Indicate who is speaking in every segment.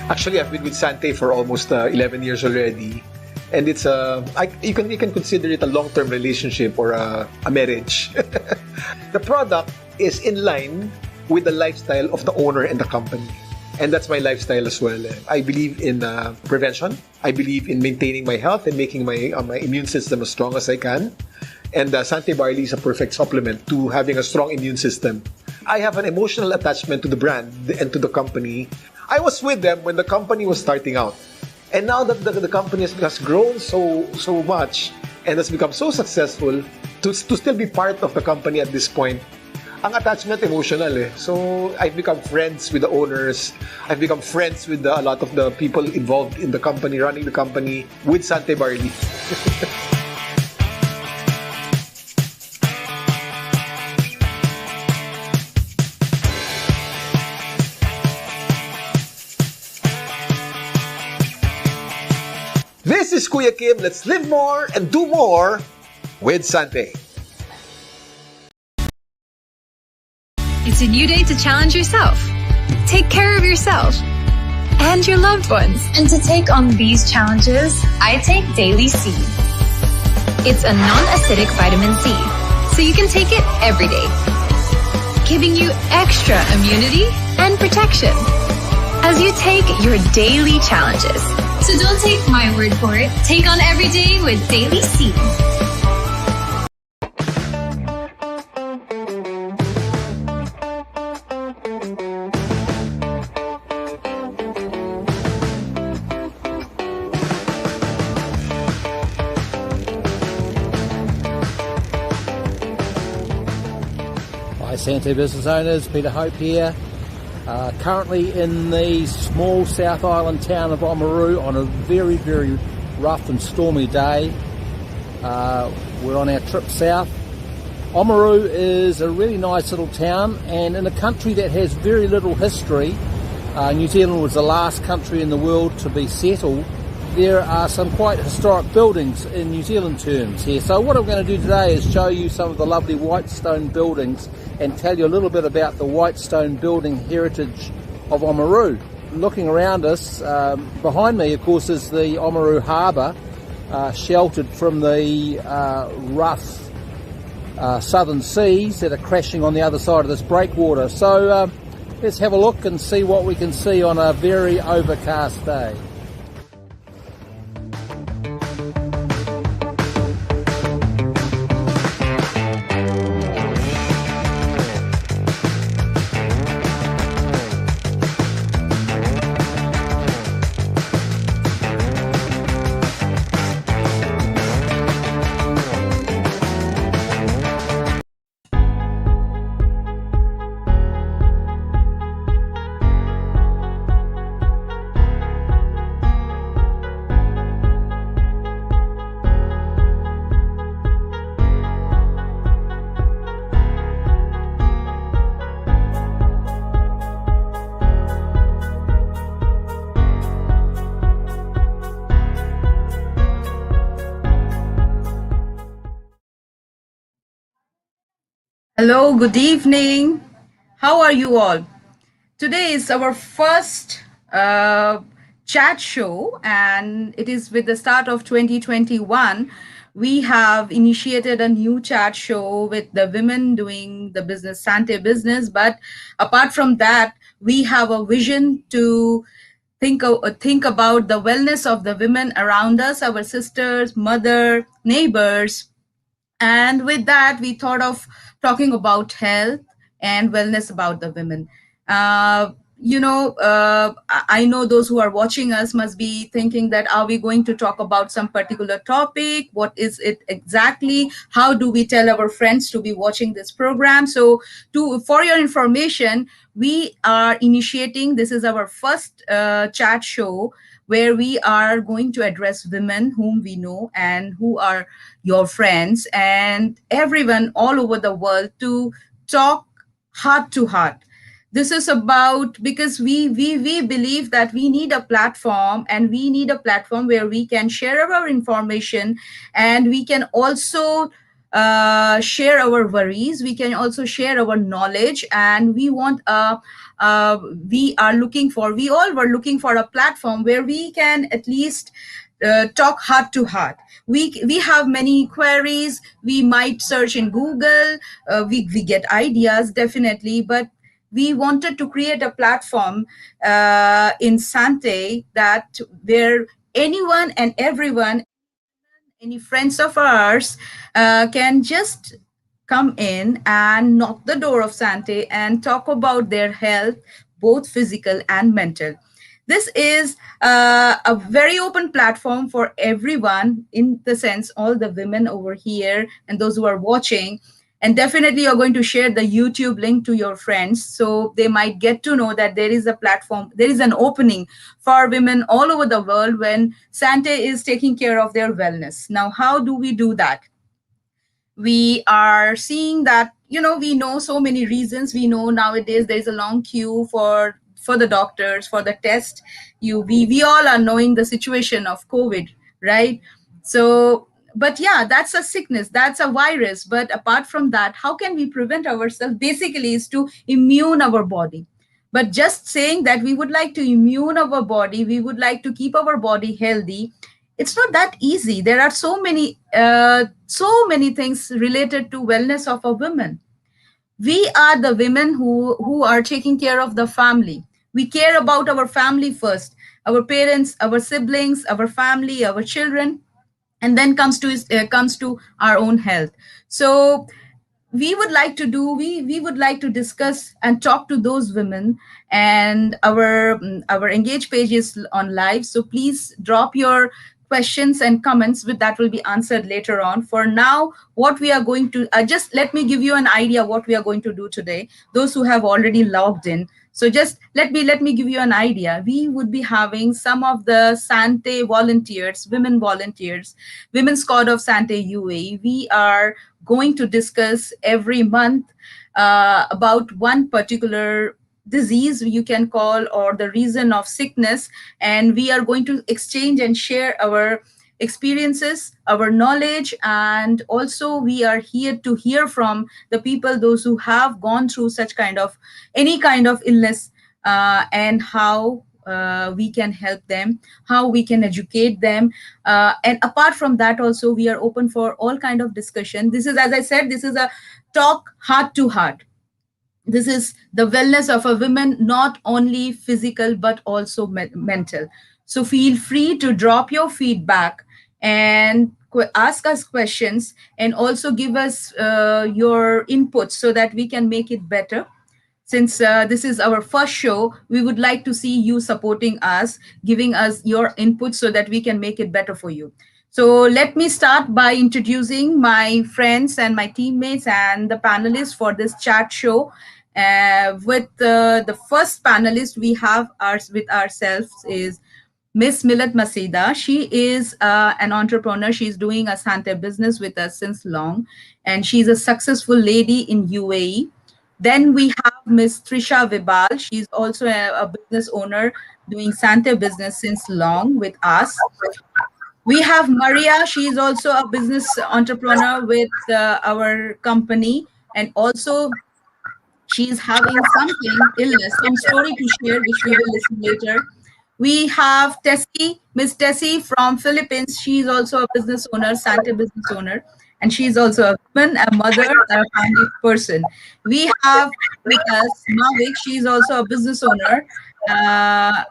Speaker 1: Actually, I've been with Sante for almost 11 years already. And it's you can consider it a long-term relationship or a marriage. The product is in line with the lifestyle of the owner and the company. And that's my lifestyle as well. I believe in prevention. I believe in maintaining my health and making my immune system as strong as I can. And Sante Barley is a perfect supplement to having a strong immune system. I have an emotional attachment to the brand and to the company. I was with them when the company was starting out. And now that the company has grown so much and has become so successful, to still be part of the company at this point, ang attachment emotional eh. So I've become friends with the owners. I've become friends with a lot of the people involved in the company, running the company with Sante Barley. This is Kuya Kim. Let's live more and do more with Sante.
Speaker 2: It's a new day to challenge yourself, take care of yourself and your loved ones. And to take on these challenges, I take Daily C. It's a non-acidic vitamin C, so you can take it every day, giving you extra immunity and protection as you take your daily challenges. So don't take my word for it. Take on every day with Daily C.
Speaker 3: Hi Sante business owners, Peter Hope here. Currently in the small South Island town of Oamaru on a very, very rough and stormy day. We're on our trip south. Oamaru is a really nice little town, and in a country that has very little history, New Zealand was the last country in the world to be settled. There are some quite historic buildings in New Zealand terms here. So what I'm going to do today is show you some of the lovely white stone buildings and tell you a little bit about the white stone building heritage of Oamaru. Looking around us, behind me of course is the Oamaru Harbour, sheltered from the rough southern seas that are crashing on the other side of this breakwater. So let's have a look and see what we can see on a very overcast day.
Speaker 4: Hello, good evening. How are you all? Today is our first chat show, and it is with the start of 2021. We have initiated a new chat show with the women doing the business, Sante business. But apart from that, we have a vision to think about the wellness of the women around us, our sisters, mother, neighbors. And with that, we thought of talking about health and wellness about the women. I know those who are watching us must be thinking that, are we going to talk about some particular topic? What is it exactly? How do we tell our friends to be watching this program? So for your information, we are initiating, this is our first chat show where we are going to address women whom we know and who are your friends and everyone all over the world to talk heart to heart. This is about, because we believe that we need a platform, and we need a platform where we can share our information, and we can also share our worries. We can also share our knowledge, and uh, we all were looking for a platform where we can at least talk heart to heart. We have many queries. We might search in Google. We get ideas definitely, but we wanted to create a platform in Sante that where anyone and everyone, any friends of ours, can just come in and knock the door of Sante and talk about their health, both physical and mental. This is a very open platform for everyone, in the sense, all the women over here and those who are watching. And definitely, you're going to share the YouTube link to your friends so they might get to know that there is a platform, there is an opening for women all over the world when Sante is taking care of their wellness. Now, how do we do that? We are seeing that, we know so many reasons. We know nowadays there is a long queue for the doctors, for the test. We all are knowing the situation of COVID, right? So, but yeah, that's a sickness, that's a virus. But apart from that, how can we prevent ourselves? Basically is to immune our body. But just saying that we would like to immune our body, we would like to keep our body healthy, it's not that easy. There are so many things related to wellness of a woman. We are the women who are taking care of the family. We care about our family first, our parents, our siblings, our family, our children, and then comes to our own health. So we would like to discuss and talk to those women, and our engage page is on live, so please drop your questions and comments with that will be answered later on. For now, what we are going to just let me give you an idea what we are going to do today, those who have already logged in. So just let me give you an idea. We would be having some of the Sante volunteers, women volunteers, Women's Squad of Sante UAE. We are going to discuss every month about one particular disease you can call, or the reason of sickness, and we are going to exchange and share our experiences, our knowledge, and also we are here to hear from the people, those who have gone through such kind of any kind of illness, and how we can help them, how we can educate them. And apart from that, also we are open for all kind of discussion. This is, as I said, this is a talk heart to heart. This is the wellness of a woman, not only physical but also mental. So feel free to drop your feedback and ask us questions, and also give us your input so that we can make it better. Since this is our first show, we would like to see you supporting us, giving us your input so that we can make it better for you. So let me start by introducing my friends and my teammates and the panelists for this chat show. With the first panelist we have with ourselves is Miss Millet Masida. She is an entrepreneur. She's doing a Sante business with us since long, and she's a successful lady in UAE. Then we have Miss Trisha Vibal. She's also a business owner doing Sante business since long with us. We have Maria. She's also a business entrepreneur with our company, and also she's having something illness, some story to share, which we will listen later. We have Tessie, Miss Tessie from Philippines. She's also a business owner, Sante business owner, and she's also a woman, a mother, a family person. We have with us Mavik. She's also a business owner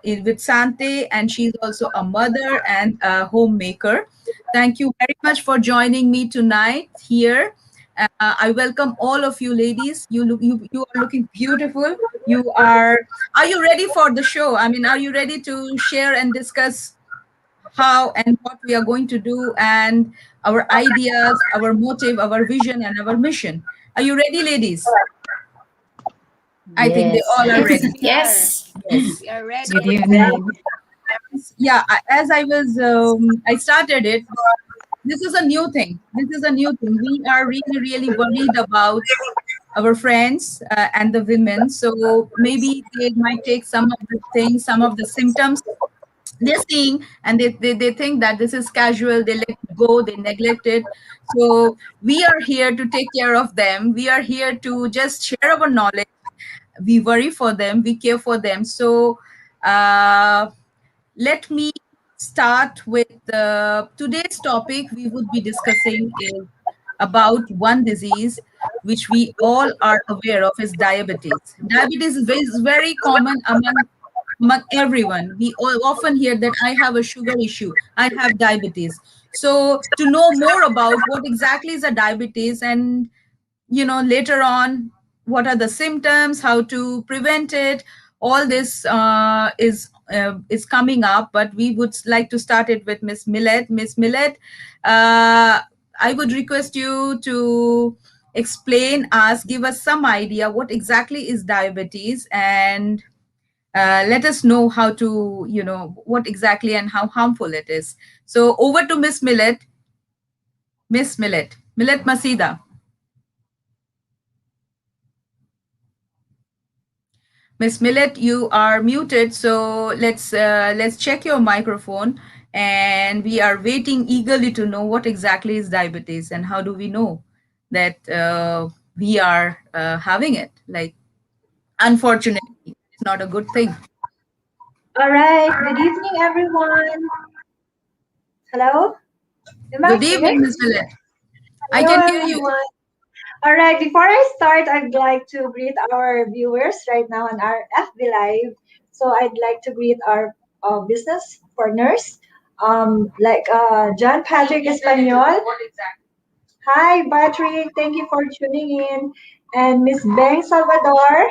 Speaker 4: with Sante, and she's also a mother and a homemaker. Thank you very much for joining me tonight here. I welcome all of you ladies. You are looking beautiful. You are you ready for the show? I mean, are you ready to share and discuss how and what we are going to do, and our ideas, our motive, our vision, and our mission? Are you ready, ladies? I think they all are ready.
Speaker 5: Yes.
Speaker 4: Yes.
Speaker 5: We are ready.
Speaker 6: Good evening.
Speaker 4: Yeah, as I started it. This is a new thing. This is a new thing. We are really, really worried about our friends and the women. So maybe they might take some of the things, some of the symptoms they're seeing, and they think that this is casual. They let it go, they neglect it. So we are here to take care of them. We are here to just share our knowledge. We worry for them, we care for them. So uh, let me start with today's topic. We would be discussing is about one disease which we all are aware of is diabetes. Diabetes is very common among everyone. We all often hear that I have a sugar issue, I have diabetes. So to know more about what exactly is a diabetes, and later on what are the symptoms, how to prevent it, all this is coming up. But we would like to start it with Miss Millet. I would request you to explain us, give us some idea what exactly is diabetes, and let us know how to, what exactly and how harmful it is. So over to Miss Millet Masida. Miss Millet, you are muted, so let's check your microphone. And we are waiting eagerly to know what exactly is diabetes and how do we know that we are having it. Like, unfortunately, it's not a good thing.
Speaker 5: All right. Good evening, everyone. Hello. Am I
Speaker 4: Good
Speaker 5: here?
Speaker 4: evening, Miss Millet. I
Speaker 5: Hello,
Speaker 4: can hear you.
Speaker 5: everyone. All right. Before I start, I'd like to greet our viewers right now on our FB Live. So I'd like to greet our business partners, like John Patrick Espanol. Hi, Patrick. Thank you for tuning in. And Miss Beng Salvador.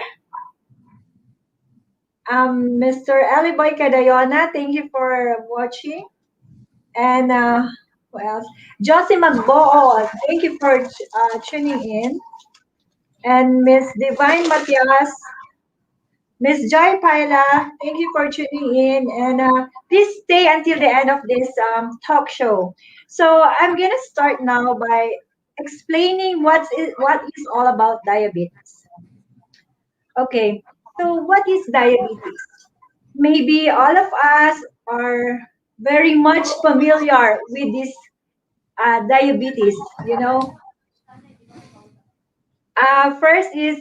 Speaker 5: Mr. Eliboy Cadayona. Thank you for watching. And what else? Josie Magboo, thank you for tuning in. And Miss Divine Matias, Miss Joy Paila, thank you for tuning in. And please stay until the end of this talk show. So I'm gonna start now by explaining what is all about diabetes. Okay, so what is diabetes? Maybe all of us are very much familiar with this diabetes. First is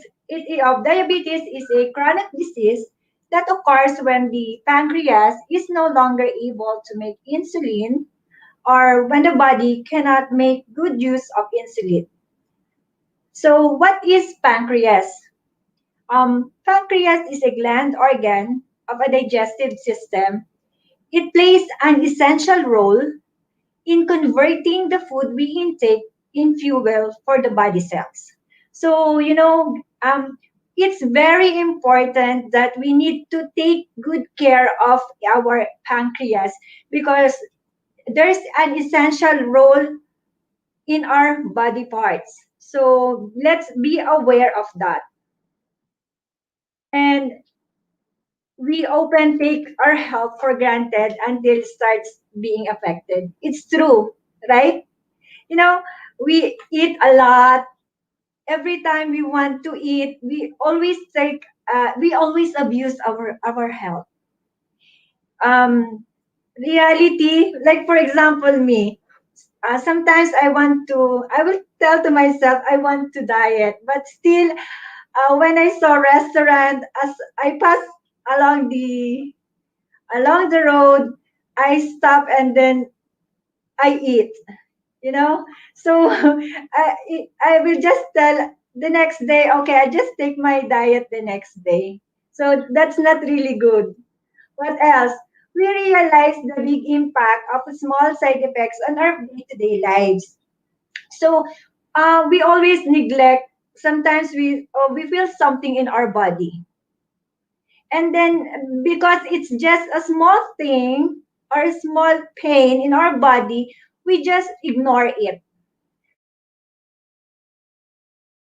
Speaker 5: diabetes is a chronic disease that occurs when the pancreas is no longer able to make insulin or when the body cannot make good use of insulin. So, what is pancreas? Pancreas is a gland organ of a digestive system. It plays an essential role in converting the food we intake in fuel for the body cells. So, it's very important that we need to take good care of our pancreas because there's an essential role in our body parts. So let's be aware of that. And we often take our health for granted until it starts being affected. It's true, right? You know, we eat a lot. Every time we want to eat, we always abuse our health. Reality, like for example, me, sometimes I will tell to myself I want to diet, but still, when I saw restaurant, as I pass along the road, I stop and then I eat. So I will just tell the next day, okay, I just take my diet the next day. So that's not really good. What else? We realize the big impact of small side effects on our day-to-day lives. So we always neglect. Sometimes we feel something in our body, and then because it's just a small thing or a small pain in our body, we just ignore it.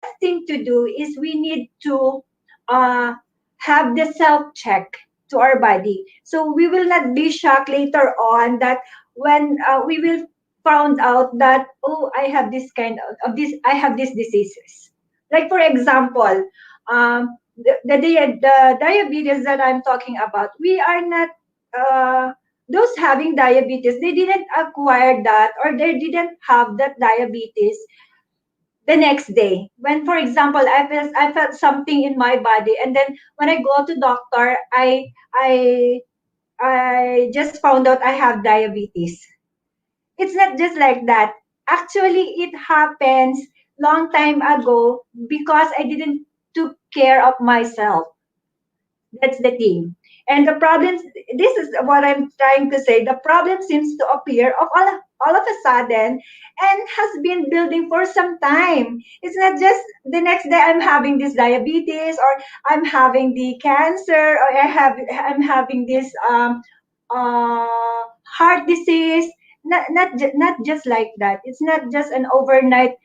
Speaker 5: The best thing to do is we need to uh, have the self check to our body, so we will not be shocked later on that when we will found out that, oh, I have this kind of this I have these diseases. Like for example, the diabetes that I'm talking about, we are not uh, those having diabetes, they didn't acquire that, or they didn't have that diabetes the next day. When, for example, I felt something in my body, and then when I go to doctor, I I just found out I have diabetes. It's not just like that. Actually, it happens long time ago because I didn't took care of myself. That's the thing. And the problem, this is what I'm trying to say. The problem seems to appear of all of a sudden and has been building for some time. It's not just the next day I'm having this diabetes, or I'm having the cancer, or I'm having this heart disease. Not just like that. It's not just an overnight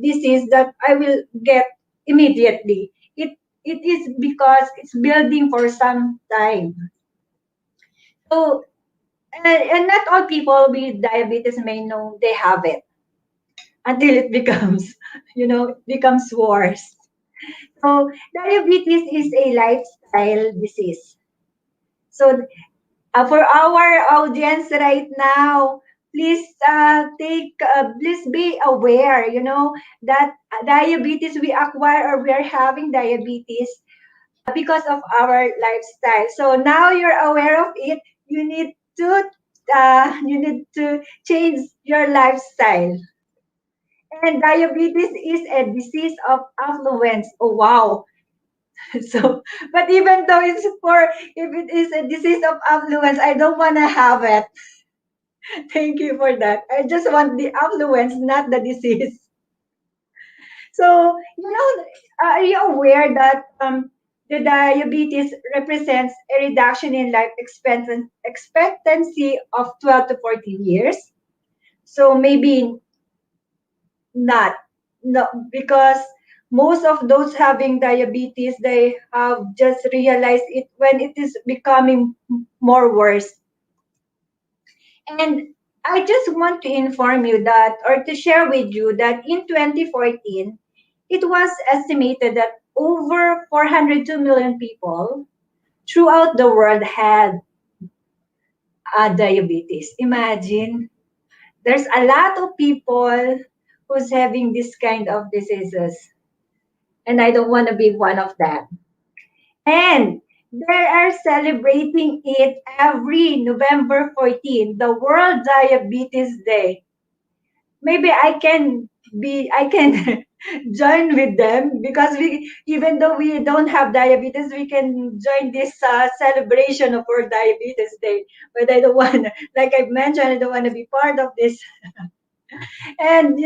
Speaker 5: disease that I will get immediately. It is because it's building for some time. So, and not all people with diabetes may know they have it until it becomes, becomes worse. So, diabetes is a lifestyle disease. So, for our audience right now, please please be aware, that diabetes we acquire, or we are having diabetes because of our lifestyle. So now you're aware of it. You need to change your lifestyle. And diabetes is a disease of affluence. Oh wow. So, but even though if it is a disease of affluence, I don't want to have it. Thank you for that. I just want the affluence, not the disease. So, are you aware that the diabetes represents a reduction in life expectancy of 12 to 14 years? So maybe not. No, because most of those having diabetes, they have just realized it when it is becoming more worse. And I just want to inform you that, or to share with you that in 2014, it was estimated that over 402 million people throughout the world had diabetes. Imagine, there's a lot of people who's having this kind of diseases, and I don't want to be one of them. And they are celebrating it every November 14, the World Diabetes Day. Maybe I can join with them, because we, even though we don't have diabetes, we can join this celebration of World Diabetes Day. But I don't want, like I mentioned, I don't want to be part of this. And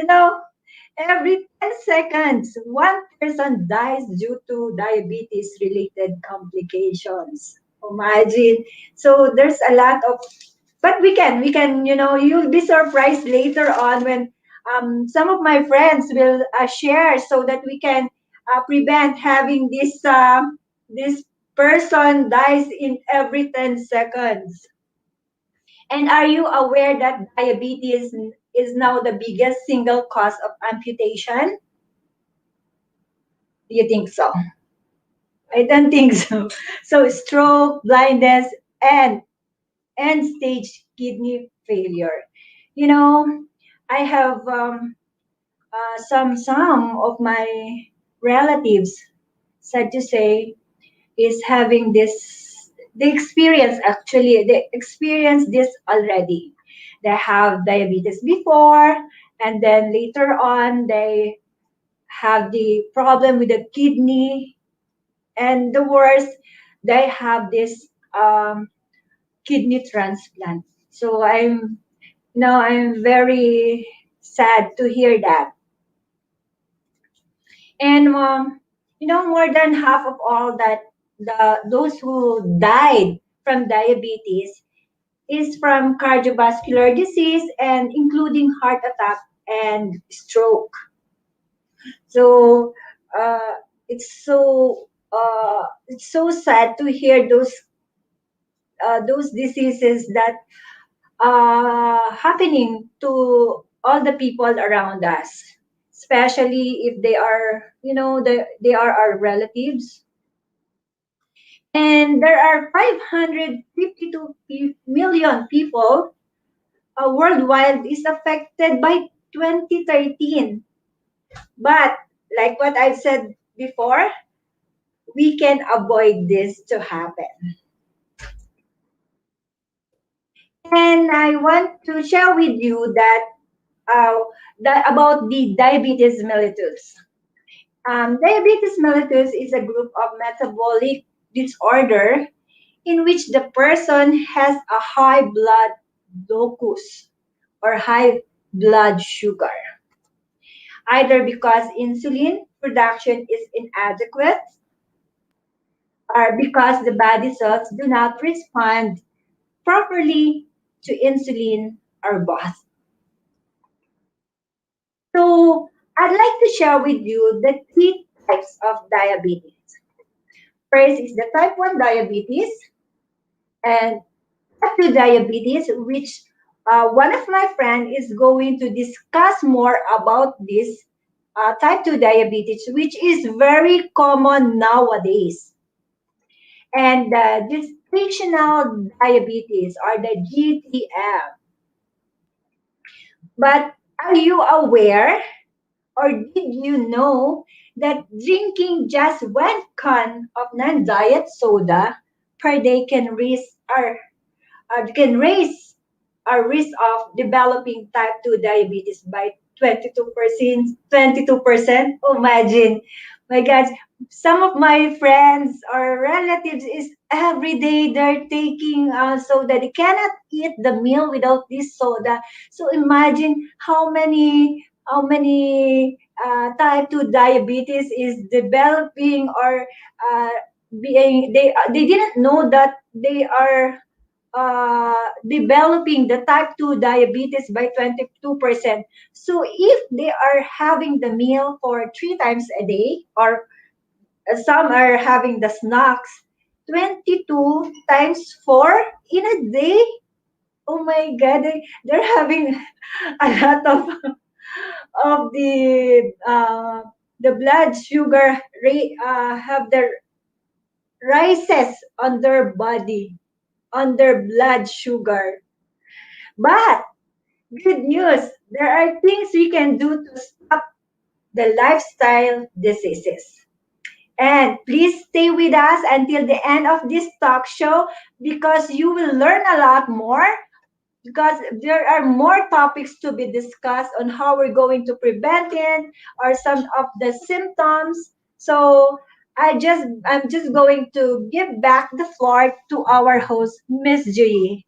Speaker 5: every 10 seconds, one person dies due to diabetes related complications. Imagine. So there's a lot of, but we can, you'll be surprised later on when some of my friends will share, so that we can prevent having this person dies in every 10 seconds. And are you aware that diabetes is now the biggest single cause of amputation? Do you think so? I don't think so. So stroke, blindness, and end stage kidney failure. You know, I have some of my relatives, sad to say, is having this. They experience this already. They have diabetes before, and then later on they have the problem with the kidney, and the worst, they have this kidney transplant. So I'm very sad to hear that. And more than half of all that, those who died from diabetes is from cardiovascular disease, and including heart attack and stroke. So uh, it's so sad to hear those diseases that happening to all the people around us, especially if they are, they are our relatives. And there are 552 million people worldwide is affected by 2013. But like what I've said before, we can avoid this to happen. And I want to share with you uh, that about the diabetes mellitus. Diabetes mellitus is a group of metabolic disorder in which the person has a high blood glucose or high blood sugar, either because insulin production is inadequate or because the body cells do not respond properly to insulin or both. So I'd like to share with you the three types of diabetes. First is the type 1 diabetes and type 2 diabetes, which one of my friends is going to discuss more about this type 2 diabetes, which is very common nowadays. And gestational diabetes or the GTM. But are you aware or did you know that drinking just 1 can of non-diet soda per day can raise our risk of developing type 2 diabetes by 22%? 22%. Imagine. My God, some of my friends or relatives is every day they're taking soda. They cannot eat the meal without this soda. So imagine how many type 2 diabetes is developing or being they didn't know that they are developing the type 2 diabetes by 22%. So if they are having the meal for 3 times a day, or some are having the snacks, 22 times 4 in a day, oh my God, they're having a lot of the blood sugar rate have their rises on their body, on their blood sugar. But good news, there are things we can do to stop the lifestyle diseases. And please stay with us until the end of this talk show because you will learn a lot more because there are more topics to be discussed on how we're going to prevent it or some of the symptoms. So I'm just going to give back the floor to our host, Miss Juyi.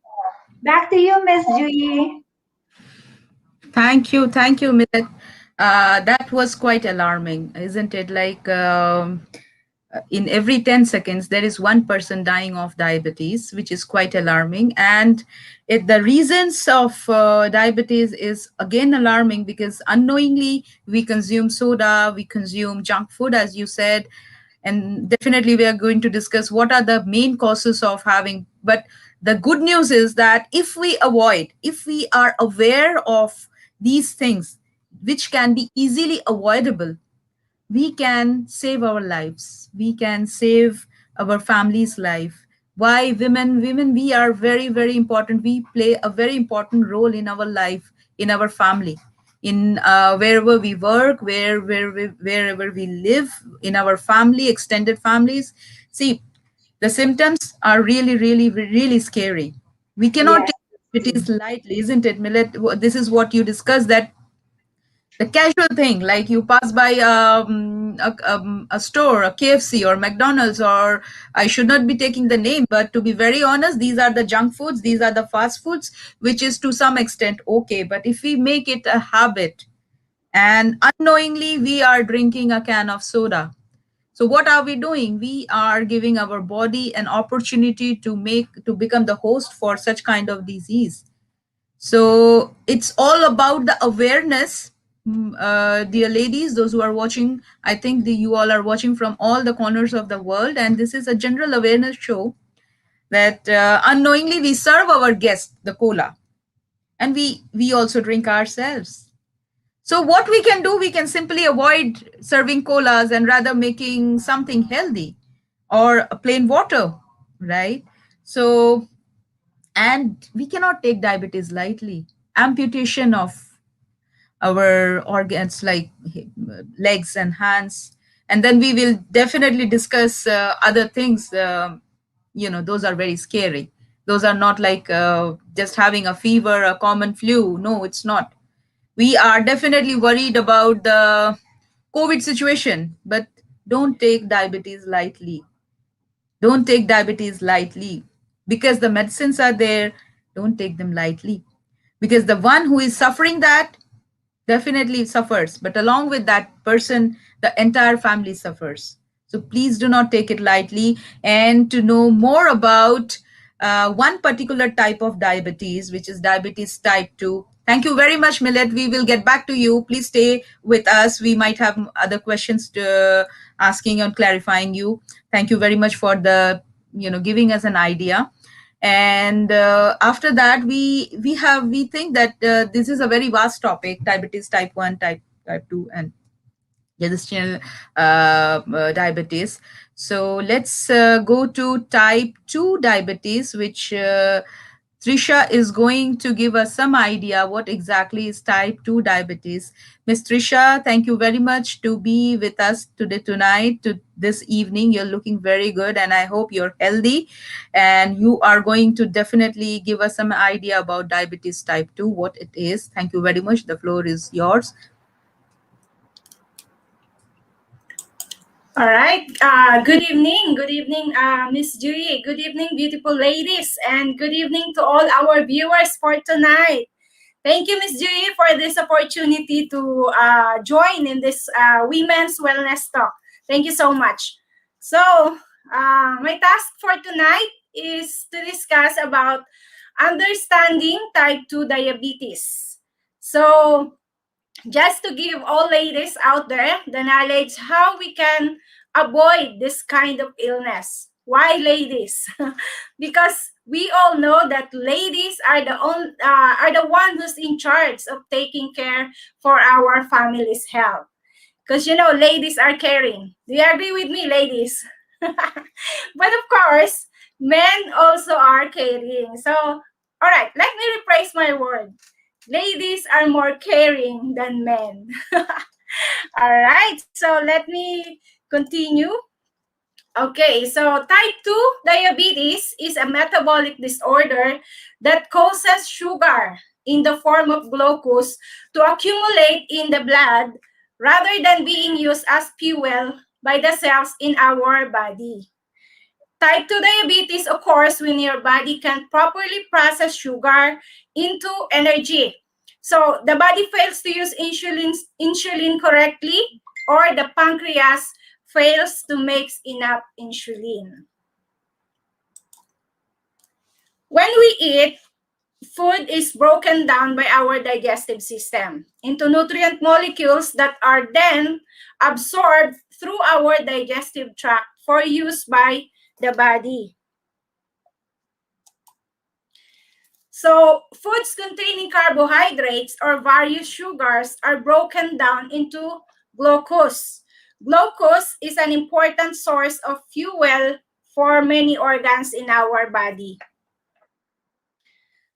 Speaker 5: Back to you, Miss Juyi.
Speaker 4: Thank you, Millet. That was quite alarming, isn't it? Like in every 10 seconds, there is one person dying of diabetes, which is quite alarming. And the reasons of diabetes is again alarming because unknowingly we consume soda, we consume junk food, as you said, and definitely we are going to discuss what are the main causes of having. But the good news is that if we are aware of these things which can be easily avoidable, we can save our lives, we can save our family's life. Why women, we are very, very important, we play a very important role in our life, in our family, in wherever we work, wherever we live, in our family, extended families. See, the symptoms are really, really, really scary. We cannot
Speaker 5: Yes.
Speaker 4: take it is lightly, isn't it, Millet? This is what you discussed, that the casual thing, like you pass by a store, a KFC or McDonald's, or I should not be taking the name, but to be very honest, these are the junk foods, these are the fast foods, which is to some extent okay. But if we make it a habit and unknowingly we are drinking a can of soda, so what are we doing? We are giving our body an opportunity to become the host for such kind of disease. So it's all about the awareness, dear ladies, those who are watching. I think you all are watching from all the corners of the world, and this is a general awareness show that unknowingly we serve our guests the cola, and we also drink ourselves. So what we can do, we can simply avoid serving colas and rather making something healthy. or plain water, right? So, and we cannot take diabetes lightly. Amputation of our organs like legs and hands, and then we will definitely discuss other things. Those are very scary. Those are not like just having a fever, a common flu. No, it's not. We are definitely worried about the COVID situation, but don't take diabetes lightly. Don't take diabetes lightly, because the medicines are there. Don't take them lightly, because the one who is suffering that definitely suffers, but along with that person, the entire family suffers. So please do not take it lightly. And to know more about one particular type of diabetes, which is diabetes type 2. Thank you very much, Millet. We will get back to you. Please stay with us. We might have other questions to asking and clarifying you. Thank you very much for the giving us an idea. And after that, we think that this is a very vast topic: diabetes type 1, type 2, and gestational diabetes. So let's go to type 2 diabetes, which Trisha is going to give us some idea what exactly is type 2 diabetes. Miss Trisha, thank you very much to be with us today, tonight, to this evening. You're looking very good, and I hope you're healthy. And you are going to definitely give us some idea about diabetes type 2, what it is. Thank you very much. The floor is yours.
Speaker 6: All right. Good evening. Good evening, Miss Julie. Good evening, beautiful ladies. And good evening to all our viewers for tonight. Thank you, Miss Julie, for this opportunity to join in this Women's Wellness Talk. Thank you so much. So, my task for tonight is to discuss about understanding type 2 diabetes. So, just to give all ladies out there the knowledge how we can avoid this kind of illness. Why ladies? Because we all know that ladies are the one who's in charge of taking care for our family's health. Because ladies are caring. Do you agree with me, ladies? But of course, men also are caring. So, all right, let me rephrase my word. Ladies are more caring than men. All right, so let me continue. Okay, so type 2 diabetes is a metabolic disorder that causes sugar in the form of glucose to accumulate in the blood rather than being used as fuel by the cells in our body. Type 2 diabetes occurs when your body can't properly process sugar into energy. So the body fails to use insulin correctly, or the pancreas fails to make enough insulin. When we eat, food is broken down by our digestive system into nutrient molecules that are then absorbed through our digestive tract for use by the body. So foods containing carbohydrates or various sugars are broken down into glucose. Glucose is an important source of fuel for many organs in our body.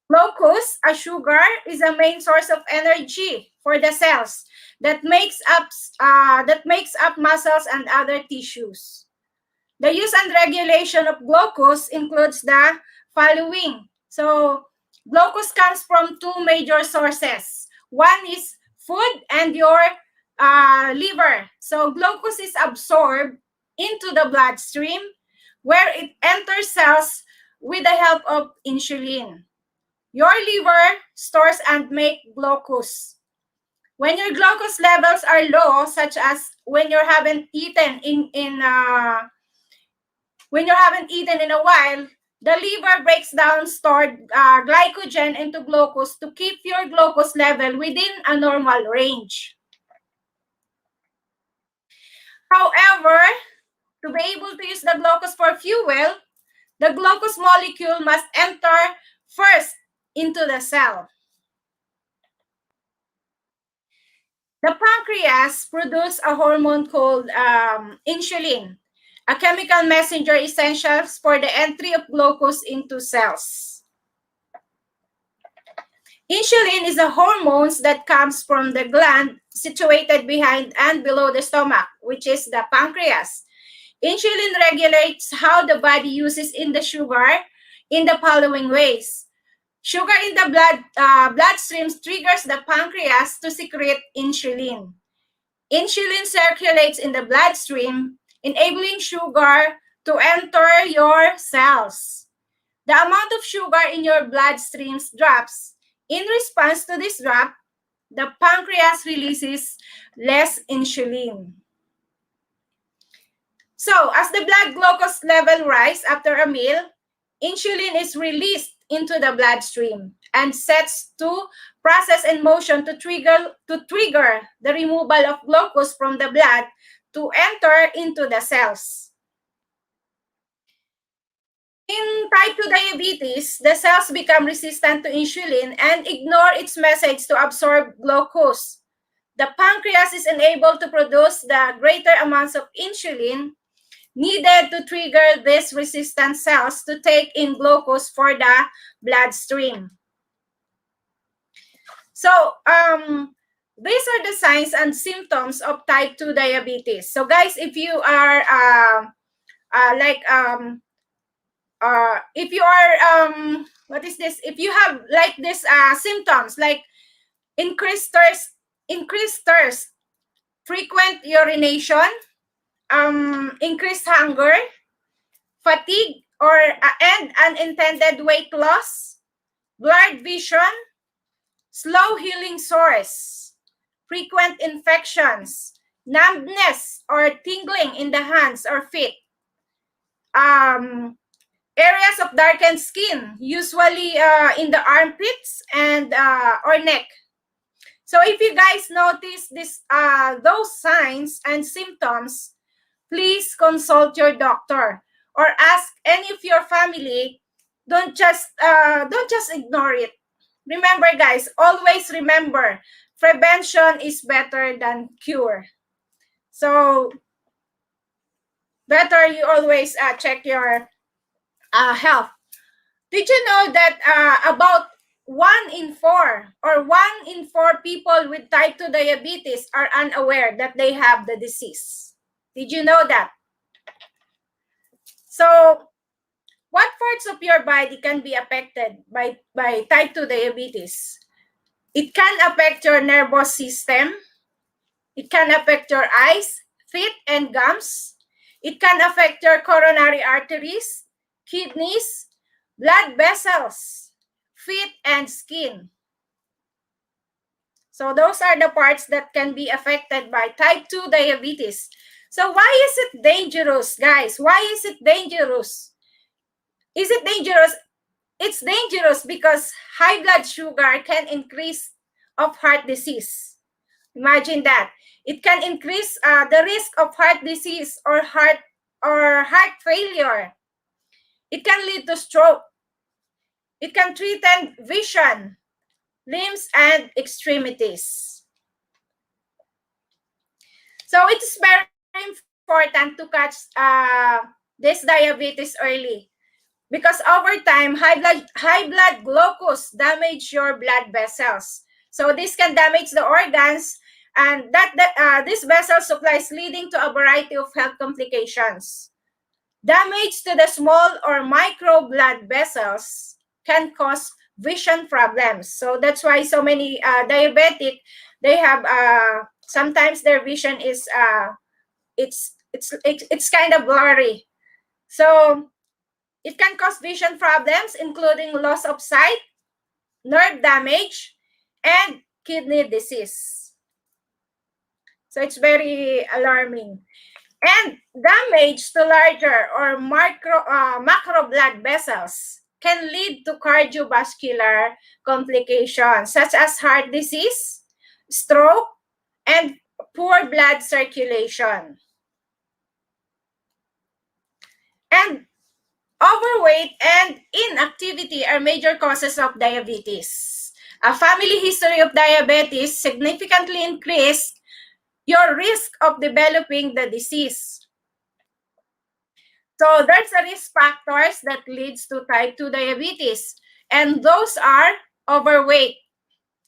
Speaker 6: Glucose, a sugar, is a main source of energy for the cells that makes up muscles and other tissues. The use and regulation of glucose includes the following. So, glucose comes from two major sources. One is food and your liver. So, glucose is absorbed into the bloodstream where it enters cells with the help of insulin. Your liver stores and makes glucose. When your glucose levels are low, such as when you haven't eaten when you haven't eaten in a while, the liver breaks down stored glycogen into glucose to keep your glucose level within a normal range. However, to be able to use the glucose for fuel, the glucose molecule must enter first into the cell. The pancreas produces a hormone called insulin. a chemical messenger essential for the entry of glucose into cells. Insulin is a hormone that comes from the gland situated behind and below the stomach, which is the pancreas. Insulin regulates how the body uses in the sugar in the following ways. Sugar in the bloodstream triggers the pancreas to secrete insulin. Insulin circulates in the bloodstream, enabling sugar to enter your cells. The amount of sugar in your bloodstreams drops. In response to this drop, the pancreas releases less insulin. So, as the blood glucose level rises after a meal, insulin is released into the bloodstream and sets to process in motion to trigger the removal of glucose from the blood to enter into the cells. In type 2 diabetes, the cells become resistant to insulin and ignore its message to absorb glucose. The pancreas is unable to produce the greater amounts of insulin needed to trigger these resistant cells to take in glucose for the bloodstream. So, these are the signs and symptoms of type 2 diabetes. So, guys, if you are if you are if you have like this symptoms like increased thirst, frequent urination, increased hunger, fatigue, or and unintended weight loss, blurred vision, slow healing sores, frequent infections, numbness or tingling in the hands or feet, areas of darkened skin, usually in the armpits and or neck. So if you guys notice those signs and symptoms, please consult your doctor or ask any of your family. Don't just ignore it. Remember, guys, always remember, prevention is better than cure. So better you always check your health. Did you know that about 1 in 4 or 1 in 4 people with type 2 diabetes are unaware that they have the disease? Did you know that? So, what parts of your body can be affected by type 2 diabetes? It can affect your nervous system. It can affect your eyes, feet, and gums. It can affect your coronary arteries, kidneys, blood vessels, feet, and skin. So those are the parts that can be affected by type 2 diabetes. So why is it dangerous, guys? Why is it dangerous? Is it dangerous? It's dangerous because high blood sugar can increase of heart disease. Imagine that. It can increase the risk of heart disease or heart failure. It can lead to stroke. It can threaten vision, limbs, and extremities. So it's very important to catch this diabetes early, because over time, high blood glucose damage your blood vessels. So this can damage the organs, and this vessel supplies leading to a variety of health complications. Damage to the small or micro blood vessels can cause vision problems. So that's why so many diabetic, they have sometimes their vision is it's kind of blurry. So it can cause vision problems, including loss of sight, nerve damage, and kidney disease. So it's very alarming. And damage to larger or macro blood vessels can lead to cardiovascular complications such as heart disease, stroke, and poor blood circulation. And overweight and inactivity are major causes of diabetes. A family history of diabetes significantly increases your risk of developing the disease. So there's a risk factors that leads to type 2 diabetes, and those are overweight.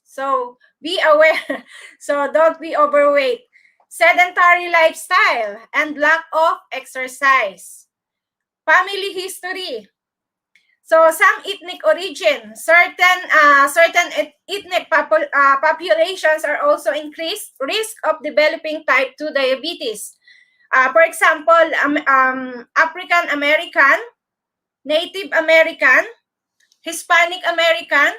Speaker 6: So be aware. So don't be overweight. Sedentary lifestyle and lack of exercise. Family history. So some ethnic origin, certain ethnic populations are also increased risk of developing type 2 diabetes. For example, African American, Native American, Hispanic American,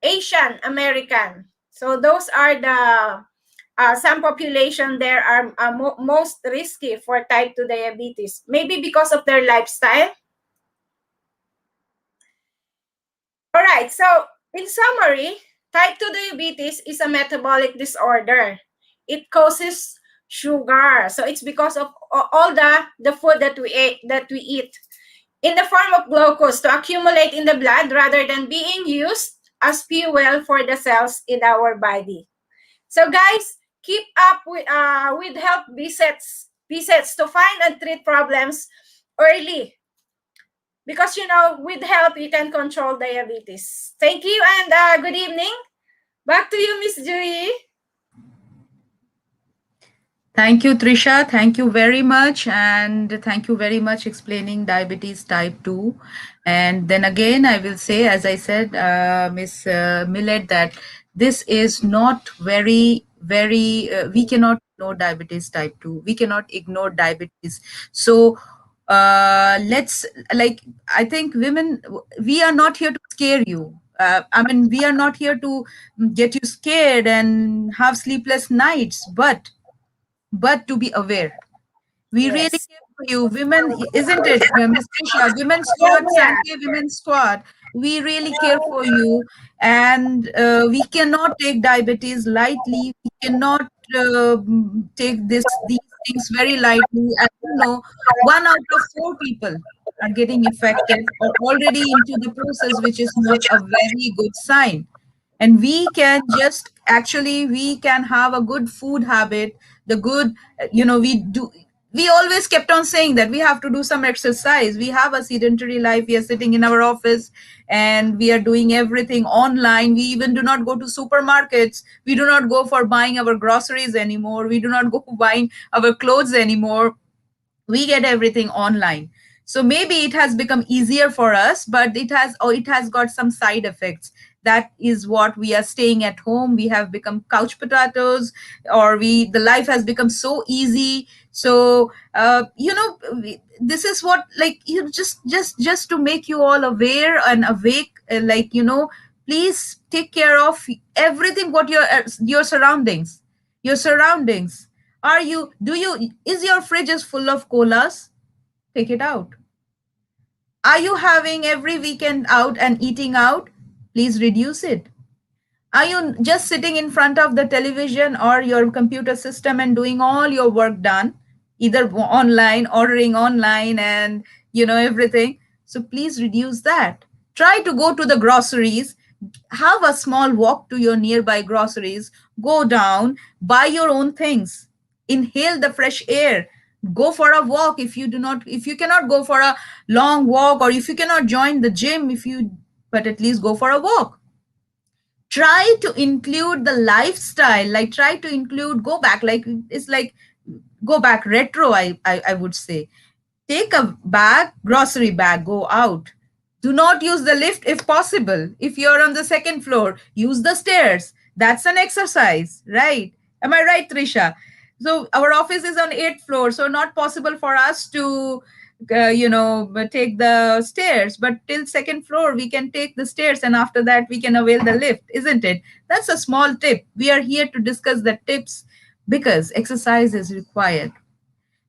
Speaker 6: Asian American. So those are the some population there are most risky for type 2 diabetes. Maybe because of their lifestyle. All right, so in summary, type 2 diabetes is a metabolic disorder. It causes sugar. So it's because of all the food that we eat in the form of glucose to accumulate in the blood rather than being used as fuel for the cells in our body. So guys, keep up with health visits to find and treat problems early. Because, with health, you can control diabetes. Thank you and good evening. Back to you, Miss Julie.
Speaker 4: Thank you, Trisha. Thank you very much. And thank you very much explaining diabetes type 2. And then again, I will say, as I said, Miss Millet, that this is not we cannot ignore diabetes type 2. We cannot ignore diabetes. So let's, like, I think women, we are not here to scare you. I mean, we are not here to get you scared and have sleepless nights, but to be aware. We really
Speaker 6: Yes.
Speaker 4: care for you, women, isn't it, Miss Tisha? Women
Speaker 6: Yeah,
Speaker 4: Squad,
Speaker 6: yeah.
Speaker 4: Sante Women Squad. We really care for you, and we cannot take diabetes lightly. We cannot take these things very lightly. As you know, 1 out of 4 people are getting affected or already into the process, which is not a very good sign. And we can just actually we can have a good food habit, the good, we always kept on saying that we have to do some exercise. We have a sedentary life, we are sitting in our office and we are doing everything online. We even do not go to supermarkets, we do not go for buying our groceries anymore, we do not go buying our clothes anymore, we get everything online. So maybe it has become easier for us, but it has got some side effects. That is what we are staying at home, we have become couch potatoes, or the life has become so easy. So this is what, like, just to make you all aware and awake, please take care of everything, what your surroundings, your surroundings. Is your fridge is full of colas? Take it out. Are you having every weekend out and eating out? Please reduce it. Are you just sitting in front of the television or your computer system and doing all your work done, either online, ordering online, and everything? So please reduce that. Try to go to the groceries, have a small walk to your nearby groceries, go down, buy your own things, inhale the fresh air, go for a walk. If you cannot go for a long walk, or if you cannot join the gym, but at least go for a walk. Try to include the lifestyle, like try to include, go back, like it's like go back retro, I would say. Take a bag, grocery bag, go out. Do not use the lift if possible. If you're on the second floor, use the stairs. That's an exercise, right? Am I right, Trisha? So our office is on 8th floor, so not possible for us to take the stairs, but till second floor we can take the stairs, and after that we can avail the lift, isn't it? That's a small tip. We are here to discuss the tips because exercise is required,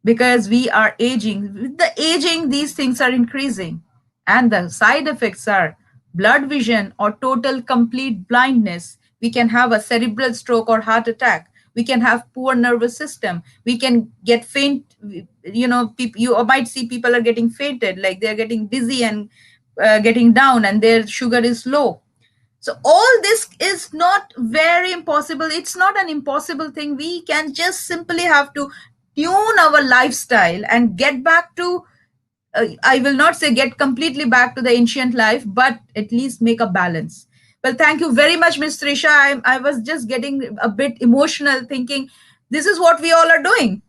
Speaker 4: because we are aging. With the aging, these things are increasing, and the side effects are blood vision or total complete blindness. We can have a cerebral stroke or heart attack. We can have poor nervous system. We can get faint. You might see people are getting fainted, like they're getting dizzy and getting down, and their sugar is low. So all this is not very impossible. It's not an impossible thing. We can just simply have to tune our lifestyle and get back to I will not say get completely back to the ancient life, but at least make a balance. Well, thank you very much, Miss Trisha. I was just getting a bit emotional thinking this is what we all are doing.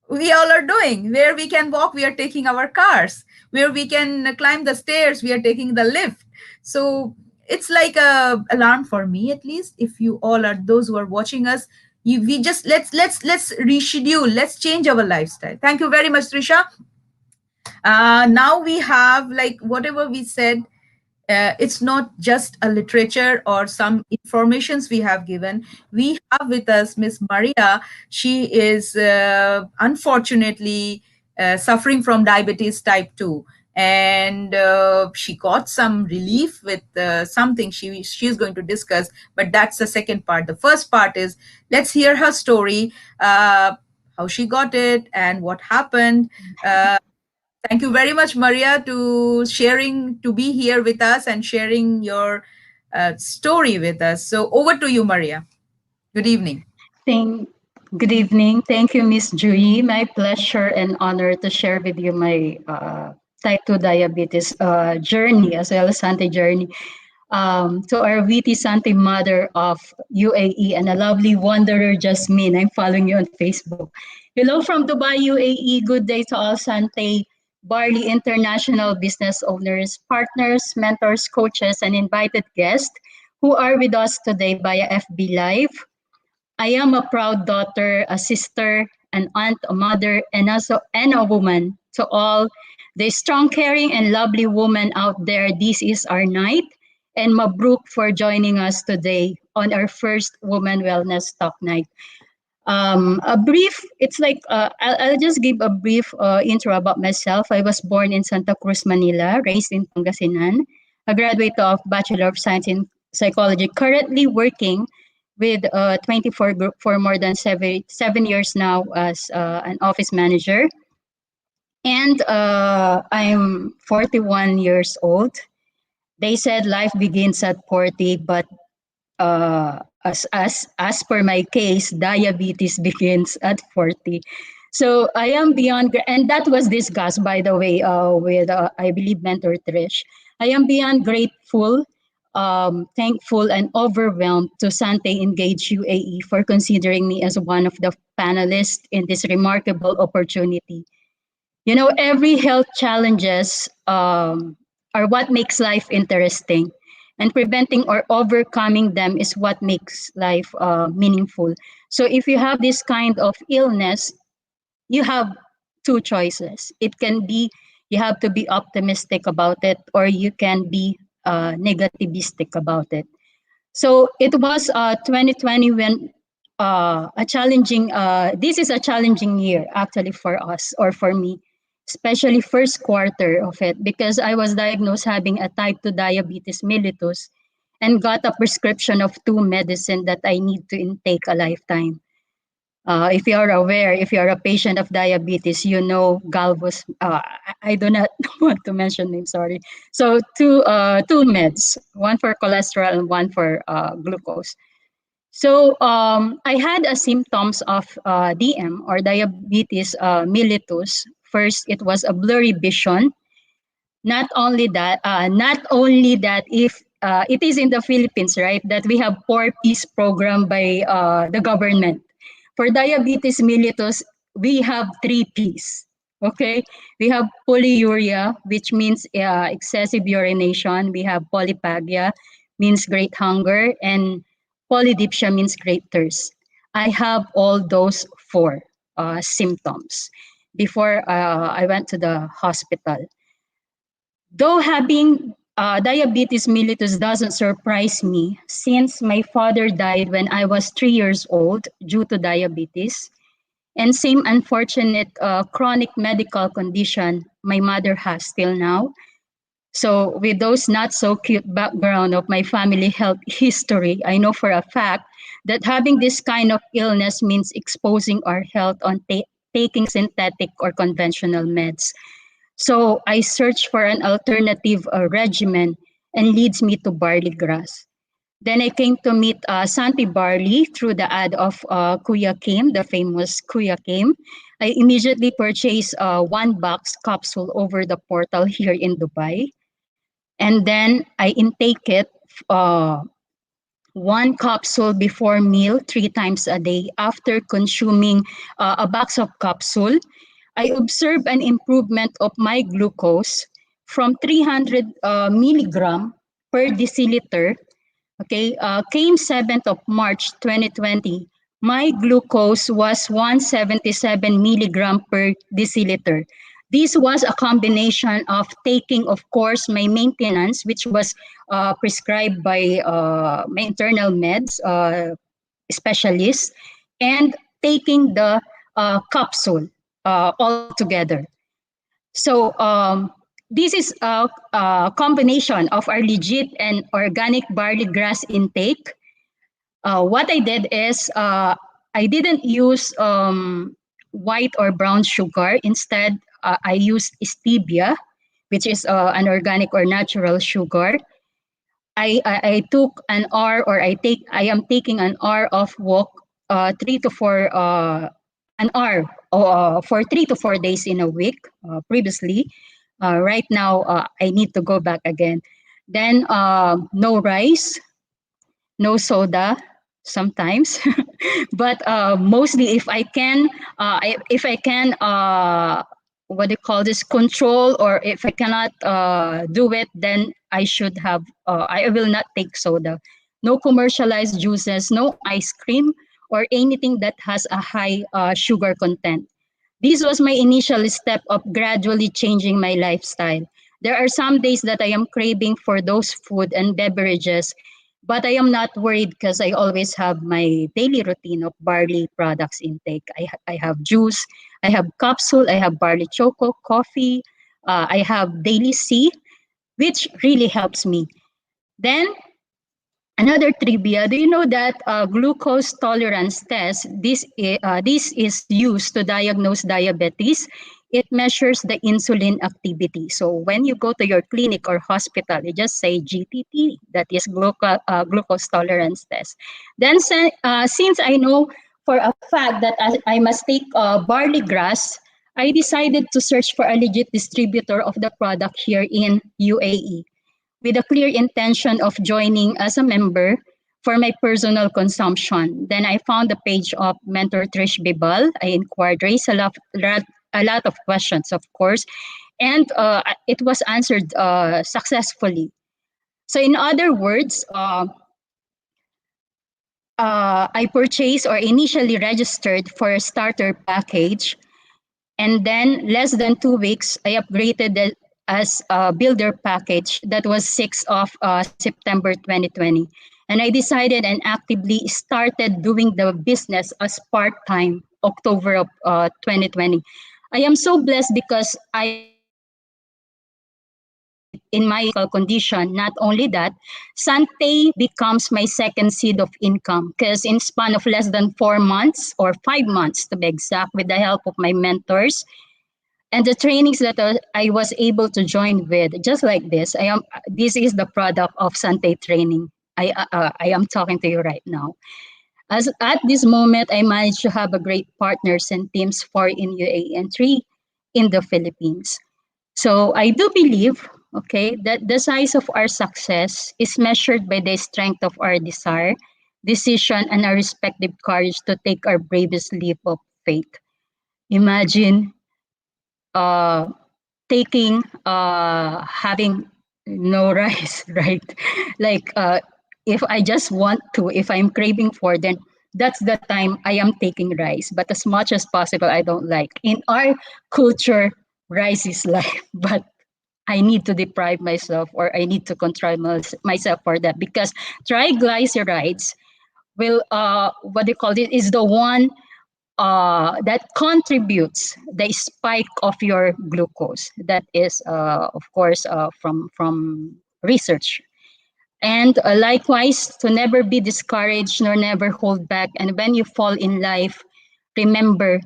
Speaker 4: Where we can walk, we are taking our cars. Where we can climb the stairs, we are taking the lift. So it's like a alarm for me, at least. If you all are those who are watching us, we just let's reschedule. Let's change our lifestyle. Thank you very much, Trisha. Now we have, like, whatever we said, it's not just a literature or some informations we have given. We have with us Miss Maria. She is unfortunately suffering from diabetes type 2, and she got some relief with something she's going to discuss, but that's the second part. The first part is, let's hear her story, how she got it and what happened. Thank you very much, Maria, to be here with us and sharing your story with us. So over to you, Maria. Good evening.
Speaker 7: Thank, Good evening. Thank you, Miss Julie. My pleasure and honor to share with you my type 2 diabetes journey as well as Sante journey. To our witty Sante mother of UAE and a lovely wanderer, Jasmine. I'm following you on Facebook. Hello from Dubai, UAE. Good day to all Sante Barley International business owners, partners, mentors, coaches, and invited guests who are with us today via FB Live. I am a proud daughter, a sister, an aunt, a mother, and a woman. To all the strong, caring, and lovely women out there, this is our night. And Mabruk for joining us today on our first Woman Wellness Talk Night. I'll just give a brief intro about myself. I was born in Santa Cruz, Manila, raised in Pangasinan, a graduate of Bachelor of Science in Psychology, currently working with 24 Group for more than 7 years now as an office manager. And I'm 41 years old. They said life begins at 40, but as per my case, diabetes begins at 40. So I am beyond, and that was discussed, by the way, with I believe mentor Trish. I am beyond grateful, thankful, and overwhelmed to Sante Engage UAE for considering me as one of the panelists in this remarkable opportunity. You know, every health challenges are what makes life interesting, and preventing or overcoming them is what makes life meaningful. So if you have this kind of illness, you have two choices. It can be you have to be optimistic about it, or you can be negativistic about it. So it was 2020 when a challenging. This is a challenging year actually for us or for me, especially first quarter of it, because I was diagnosed having a type 2 diabetes mellitus and got a prescription of two medicine that I need to intake a lifetime. If you are aware, if you are a patient of diabetes, you know Galvus. I do not want to mention names. Sorry. So two meds, one for cholesterol and one for glucose. So I had a symptoms of DM or diabetes mellitus. First, it was a blurry vision. Not only that, if it is in the Philippines, right, that we have 4Ps program by the government. For diabetes mellitus, we have 3Ps. Okay, we have polyuria, which means excessive urination. We have polyphagia, means great hunger, and polydipsia means great thirst. I have all those four symptoms before I went to the hospital. Though having diabetes mellitus doesn't surprise me, since my father died when I was 3 years old due to diabetes, and same unfortunate chronic medical condition my mother has still now. So with those not so cute background of my family health history, I know for a fact that having this kind of illness means exposing our health on taking synthetic or conventional meds. So I searched for an alternative regimen and leads me to barley grass. Then I came to meet Santi Barley through the ad of Kuya Kim, the famous Kuya Kim. I immediately purchased one box capsule over the portal here in Dubai. And then I intake it uh, one capsule before meal 3 times a day. After consuming a box of capsule, I observe an improvement of my glucose from 300 milligram per deciliter. Okay, came 7th of March 2020. My glucose was 177 milligram per deciliter. This was a combination of taking, of course, my maintenance, which was prescribed by my internal meds specialist, and taking the capsule all together. So this is a combination of our legit and organic barley grass intake. What I did is I didn't use white or brown sugar. Instead, I used stevia, which is an organic or natural sugar. I took an hour, or I am taking an hour of walk, 3 to 4 an hour for 3 to 4 days in a week previously. Right now, I need to go back again. Then no rice, no soda sometimes, but mostly if I can what do you call this, control, or if I cannot do it, then I will not take soda. No commercialized juices, no ice cream, or anything that has a high sugar content. This was my initial step of gradually changing my lifestyle. There are some days that I am craving for those food and beverages, but I am not worried because I always have my daily routine of barley products intake. I have juice, I have capsule, I have barley choco, coffee, I have daily C, which really helps me. Then another trivia, do you know that glucose tolerance test, this is used to diagnose diabetes. It measures the insulin activity. So when you go to your clinic or hospital, you just say GTT, that is glucose tolerance test. Then since I know for a fact that I must take barley grass, I decided to search for a legit distributor of the product here in UAE, with a clear intention of joining as a member for my personal consumption. Then I found the page of Mentor Trish Bibal. I inquired, raised a lot of questions, of course, and it was answered successfully. So in other words, I purchased or initially registered for a starter package, and then less than 2 weeks, I upgraded it as a builder package. That was 6th of September 2020. And I decided and actively started doing the business as part-time October of 2020. I am so blessed because I am in my condition. Not only that, Sante becomes my second seed of income, because in span of less than 4 months or 5 months to be exact, with the help of my mentors and the trainings that I was able to join with, just like this, this is the product of Sante training. I am talking to you right now. As at this moment, I managed to have a great partners and teams, 4 in UAE and 3 in the Philippines. So I do believe, okay, that the size of our success is measured by the strength of our desire, decision, and our respective courage to take our bravest leap of faith. Imagine having no rice, right? Like if I just want to, if I'm craving for, then that's the time I am taking rice. But as much as possible, I don't like. In our culture, rice is life, but I need to deprive myself, or I need to control myself for that, because triglycerides will what they call it is the one that contributes the spike of your glucose. That is, of course, from research. And likewise, to never be discouraged nor never hold back. And when you fall in life, remember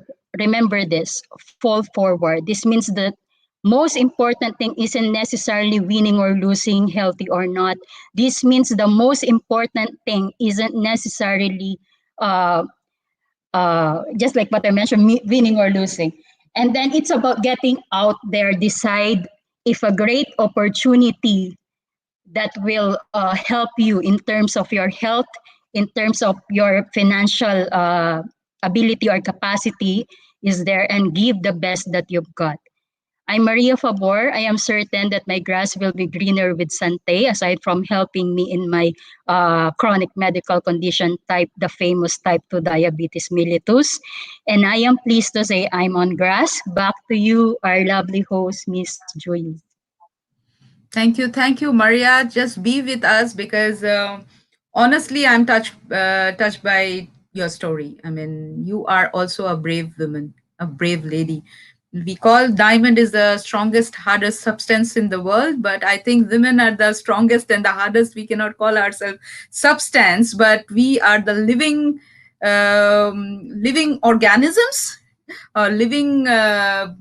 Speaker 7: this: fall forward. This means that most important thing isn't necessarily winning or losing, healthy or not. This means the most important thing isn't necessarily just like what I mentioned, winning or losing. And then it's about getting out there, decide if a great opportunity that will help you in terms of your health, in terms of your financial ability or capacity is there, and give the best that you've got. I'm Maria Favor. I am certain that my grass will be greener with Sante, aside from helping me in my chronic medical condition type, the famous type 2 diabetes mellitus. And I am pleased to say I'm on grass. Back to you, our lovely host, Miss Julie.
Speaker 4: Thank you, Maria. Just be with us because honestly, I'm touched by your story. I mean, you are also a brave woman, a brave lady. We call diamond is the strongest, hardest substance in the world, but I think women are the strongest and the hardest. We cannot call ourselves substance, but we are the living organisms, or living. Uh,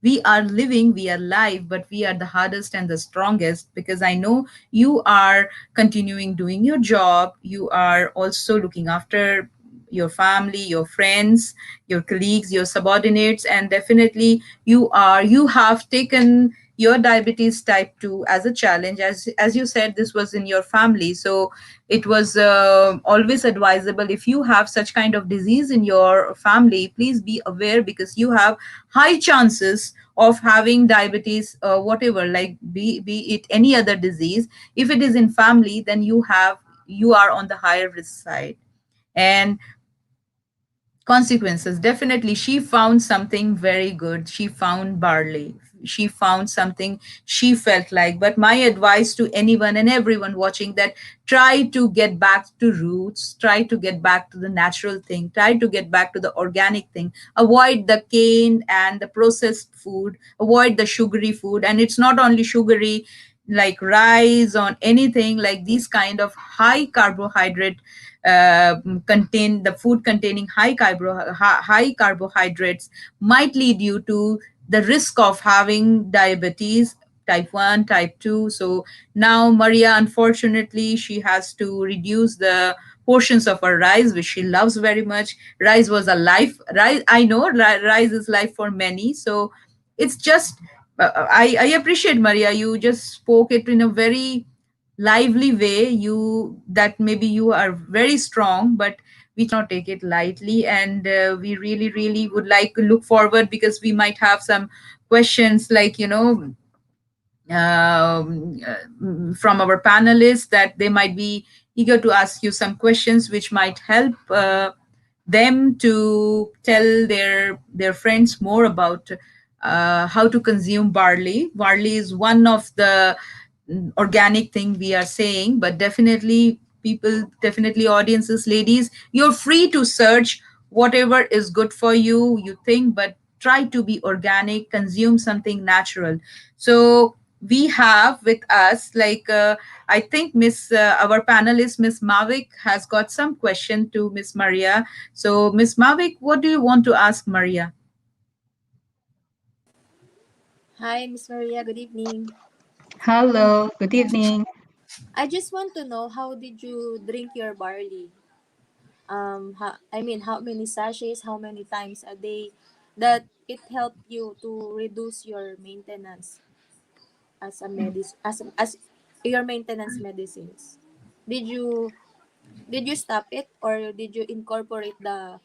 Speaker 4: we are living, we are live, but we are the hardest and the strongest, because I know you are continuing doing your job, you are also looking after your family, your friends, your colleagues, your subordinates, and definitely you have taken your diabetes type 2 as a challenge. As you said, this was in your family, so it was always advisable, if you have such kind of disease in your family, please be aware, because you have high chances of having diabetes, whatever, like be it any other disease. If it is in family, then you are on the higher risk side. And consequences, definitely she found something very good, she found barley, she found something she felt like. But my advice to anyone and everyone watching, that try to get back to roots, try to get back to the natural thing, try to get back to the organic thing, avoid the canned and the processed food, avoid the sugary food. And it's not only sugary, like rice or anything like these kind of high carbohydrate, contain the food containing high carbohydrates might lead you to the risk of having diabetes type 1, type 2. So now Maria, unfortunately, she has to reduce the portions of her rice, which she loves very much. Rice was a life, rice, I know, rice is life for many. So it's just I appreciate, Maria, you just spoke it in a very lively way, you that maybe you are very strong, but we cannot take it lightly. And we really would like to look forward, because we might have some questions, like, from our panelists, that they might be eager to ask you some questions which might help them to tell their friends more about how to consume barley. Barley is one of the organic thing we are saying, but definitely people, definitely audiences, ladies, you're free to search whatever is good for you, you think, but try to be organic, consume something natural. So we have with us, like, I think Miss our panelist Miss Mavik has got some question to Miss Maria. So Miss Mavik, what do you want to ask Maria?
Speaker 8: Hi, Miss Maria. Good evening.
Speaker 7: Hello, good evening.
Speaker 8: I just want to know, how did you drink your barley? I mean, how many sachets, how many times a day, that it helped you to reduce your maintenance as a as your maintenance medicines. Did you did you stop it, or did you incorporate the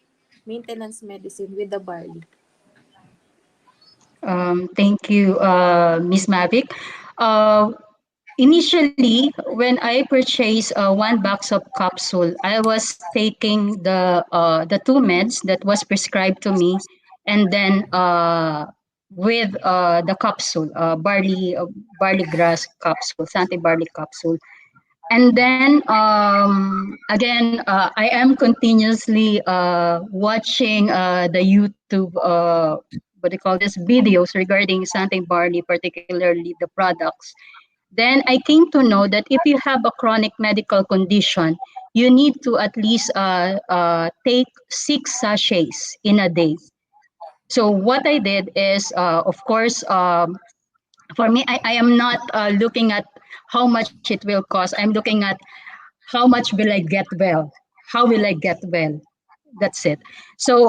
Speaker 8: maintenance medicine with the barley?
Speaker 7: Thank you, Miss Mavic. Uh, Initially, when I purchased one box of capsule, I was taking the two meds that was prescribed to me, and then with the capsule, barley grass capsule, Sante barley capsule. And then again, I am continuously watching the YouTube, what do you call this, videos regarding Sante barley, particularly the products. Then I came to know that if you have a chronic medical condition, you need to at least take 6 sachets in a day. So what I did is, of course, for me, I am not looking at how much it will cost. I'm looking at how much will I get well? How will I get well? That's it. So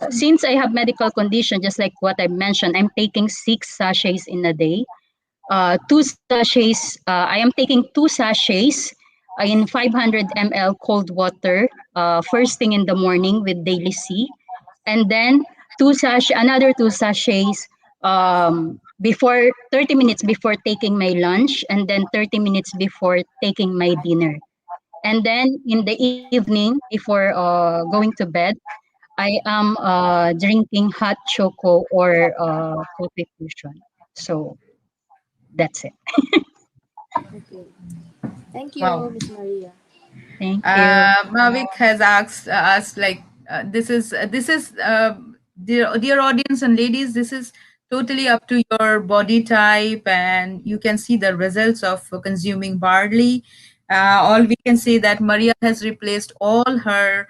Speaker 7: since I have medical condition, just like what I mentioned, I'm taking 6 sachets in a day. 2 sachets. I am taking 2 sachets in 500 ml cold water. First thing in the morning with daily C, and then another 2 sachets before 30 minutes before taking my lunch, and then 30 minutes before taking my dinner. And then in the evening, before going to bed, I am drinking hot choco or coffee fusion. So that's it.
Speaker 8: Okay. Thank you,
Speaker 4: Wow.
Speaker 8: Miss Maria.
Speaker 7: Thank you.
Speaker 4: Mavik has asked us like this is dear audience and ladies, this is totally up to your body type, and you can see the results of consuming barley. All we can say that Maria has replaced all her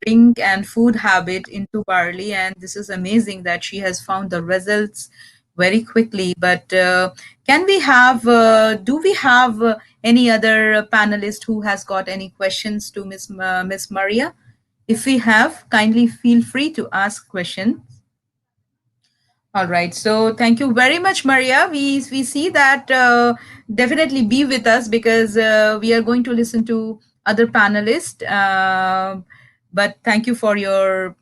Speaker 4: drink and food habit into barley, and this is amazing that she has found the results very quickly. But can we have do we have any other panelist who has got any questions to Miss Maria? If we have, kindly feel free to ask questions. All right. So thank you very much, Maria. We see that definitely be with us because we are going to listen to other panelists. But thank you for your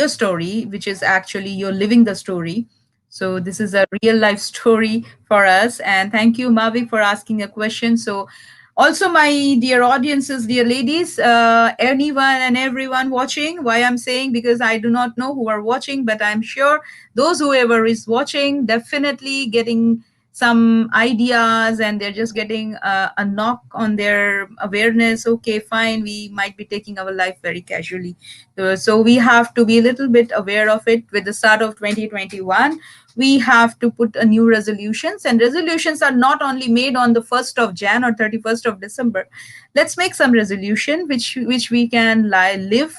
Speaker 4: story, which is actually you're living the story. So this is a real life story for us. And thank you, Mavic, for asking a question. So also, my dear audiences, dear ladies, anyone and everyone watching, why I'm saying, because I do not know who are watching, but I'm sure those whoever is watching definitely getting some ideas, and they're just getting a knock on their awareness. Okay, fine, we might be taking our life very casually. So we have to be a little bit aware of it. With the start of 2021, we have to put a new resolutions, and resolutions are not only made on the 1st of Jan or 31st of December. Let's make some resolution which we can live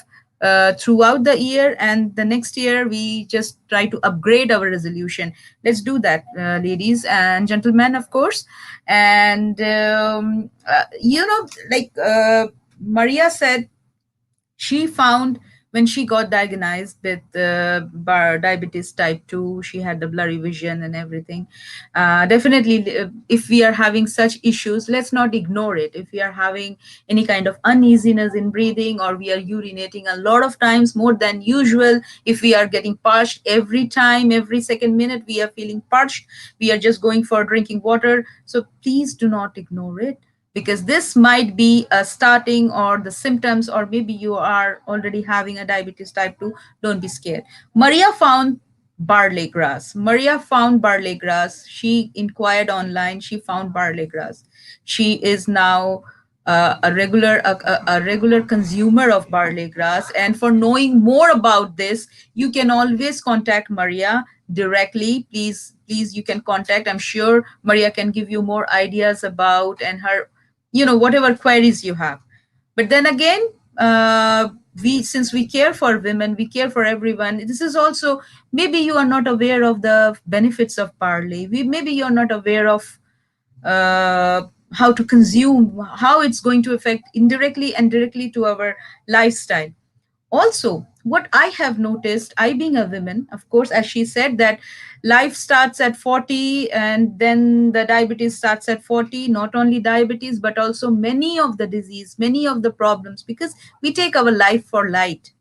Speaker 4: throughout the year, and the next year we just try to upgrade our resolution. Let's do that, ladies and gentlemen, of course. And like Maria said, she found when she got diagnosed with diabetes type 2, she had the blurry vision and everything. Definitely, if we are having such issues, let's not ignore it. If we are having any kind of uneasiness in breathing, or we are urinating a lot of times more than usual, if we are getting parched every time, every second minute we are feeling parched, we are just going for drinking water, so please do not ignore it, because this might be a starting or the symptoms, or maybe you are already having a diabetes type 2. Don't be scared. Maria found barley grass. She inquired online, she found barley grass. She is now a regular consumer of barley grass. And for knowing more about this, you can always contact Maria directly. Please, you can contact. I'm sure Maria can give you more ideas about, and her, whatever queries you have. But then again, we since we care for women, we care for everyone. This is also, maybe you are not aware of the benefits of barley. Maybe you're not aware of how to consume, how it's going to affect indirectly and directly to our lifestyle. Also, what I have noticed, I being a woman, of course, as she said, that life starts at 40, and then the diabetes starts at 40. Not only diabetes, but also many of the disease, many of the problems, because we take our life for light.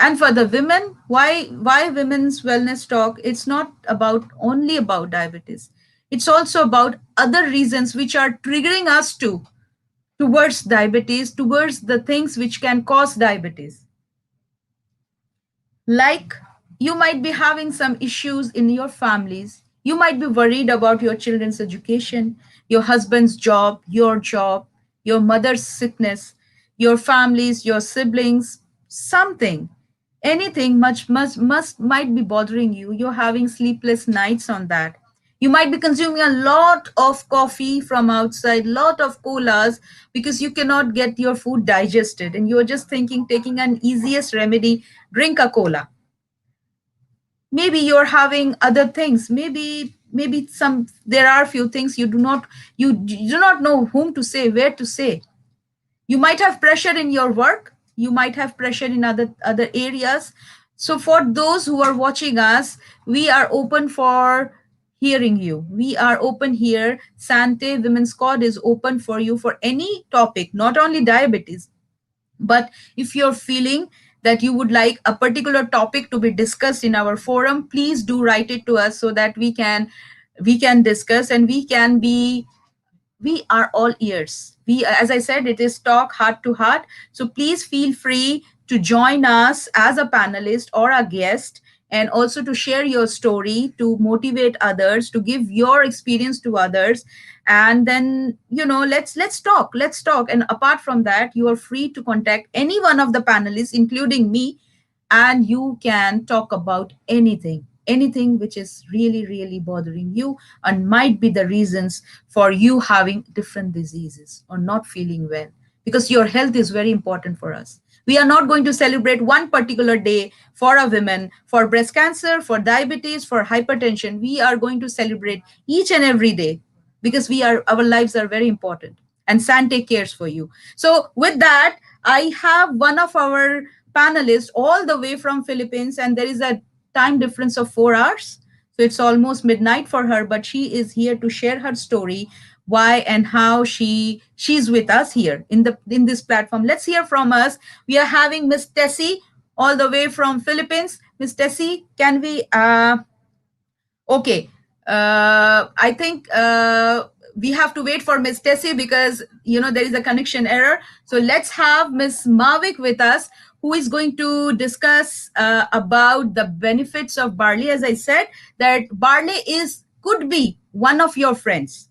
Speaker 4: And for the women, why women's wellness talk? It's not about only about diabetes. It's also about other reasons which are triggering us towards diabetes, towards the things which can cause diabetes. Like, you might be having some issues in your families. You might be worried about your children's education, your husband's job, your mother's sickness, your families, your siblings, something. Anything much must might be bothering you. You're having sleepless nights on that. You might be consuming a lot of coffee from outside, lot of colas, because you cannot get your food digested, and you're just thinking taking an easiest remedy, drink a cola. Maybe you're having other things. Maybe some, there are few things you do not know whom to say, where to say. You might have pressure in your work. You might have pressure in other areas. So for those who are watching us, we are open for hearing you. We are open here. Sante Women's Code is open for you for any topic, not only diabetes, but if you're feeling that you would like a particular topic to be discussed in our forum, please do write it to us so that we can discuss, and we are all ears. We, as I said, it is talk heart to heart. So please feel free to join us as a panelist or a guest, and also to share your story, to motivate others, to give your experience to others. And then, let's talk. And apart from that, you are free to contact any one of the panelists, including me, and you can talk about anything which is really really bothering you, and might be the reasons for you having different diseases or not feeling well, because your health is very important for us. We are not going to celebrate one particular day for a woman, for breast cancer, for diabetes, for hypertension. We are going to celebrate each and every day, because our lives are very important, and Sante cares for you. So with that, I have one of our panelists all the way from Philippines, and there is a time difference of 4 hours. So it's almost midnight for her, but she is here to share her story, why and how she's with us here in this platform. Let's hear from us. We are having Miss Tessie all the way from Philippines. Miss Tessie, can we okay. I think we have to wait for Miss Tessie, because there is a connection error. So let's have Miss Mavik with us, who is going to discuss about the benefits of barley. As I said, that barley could be one of your friends,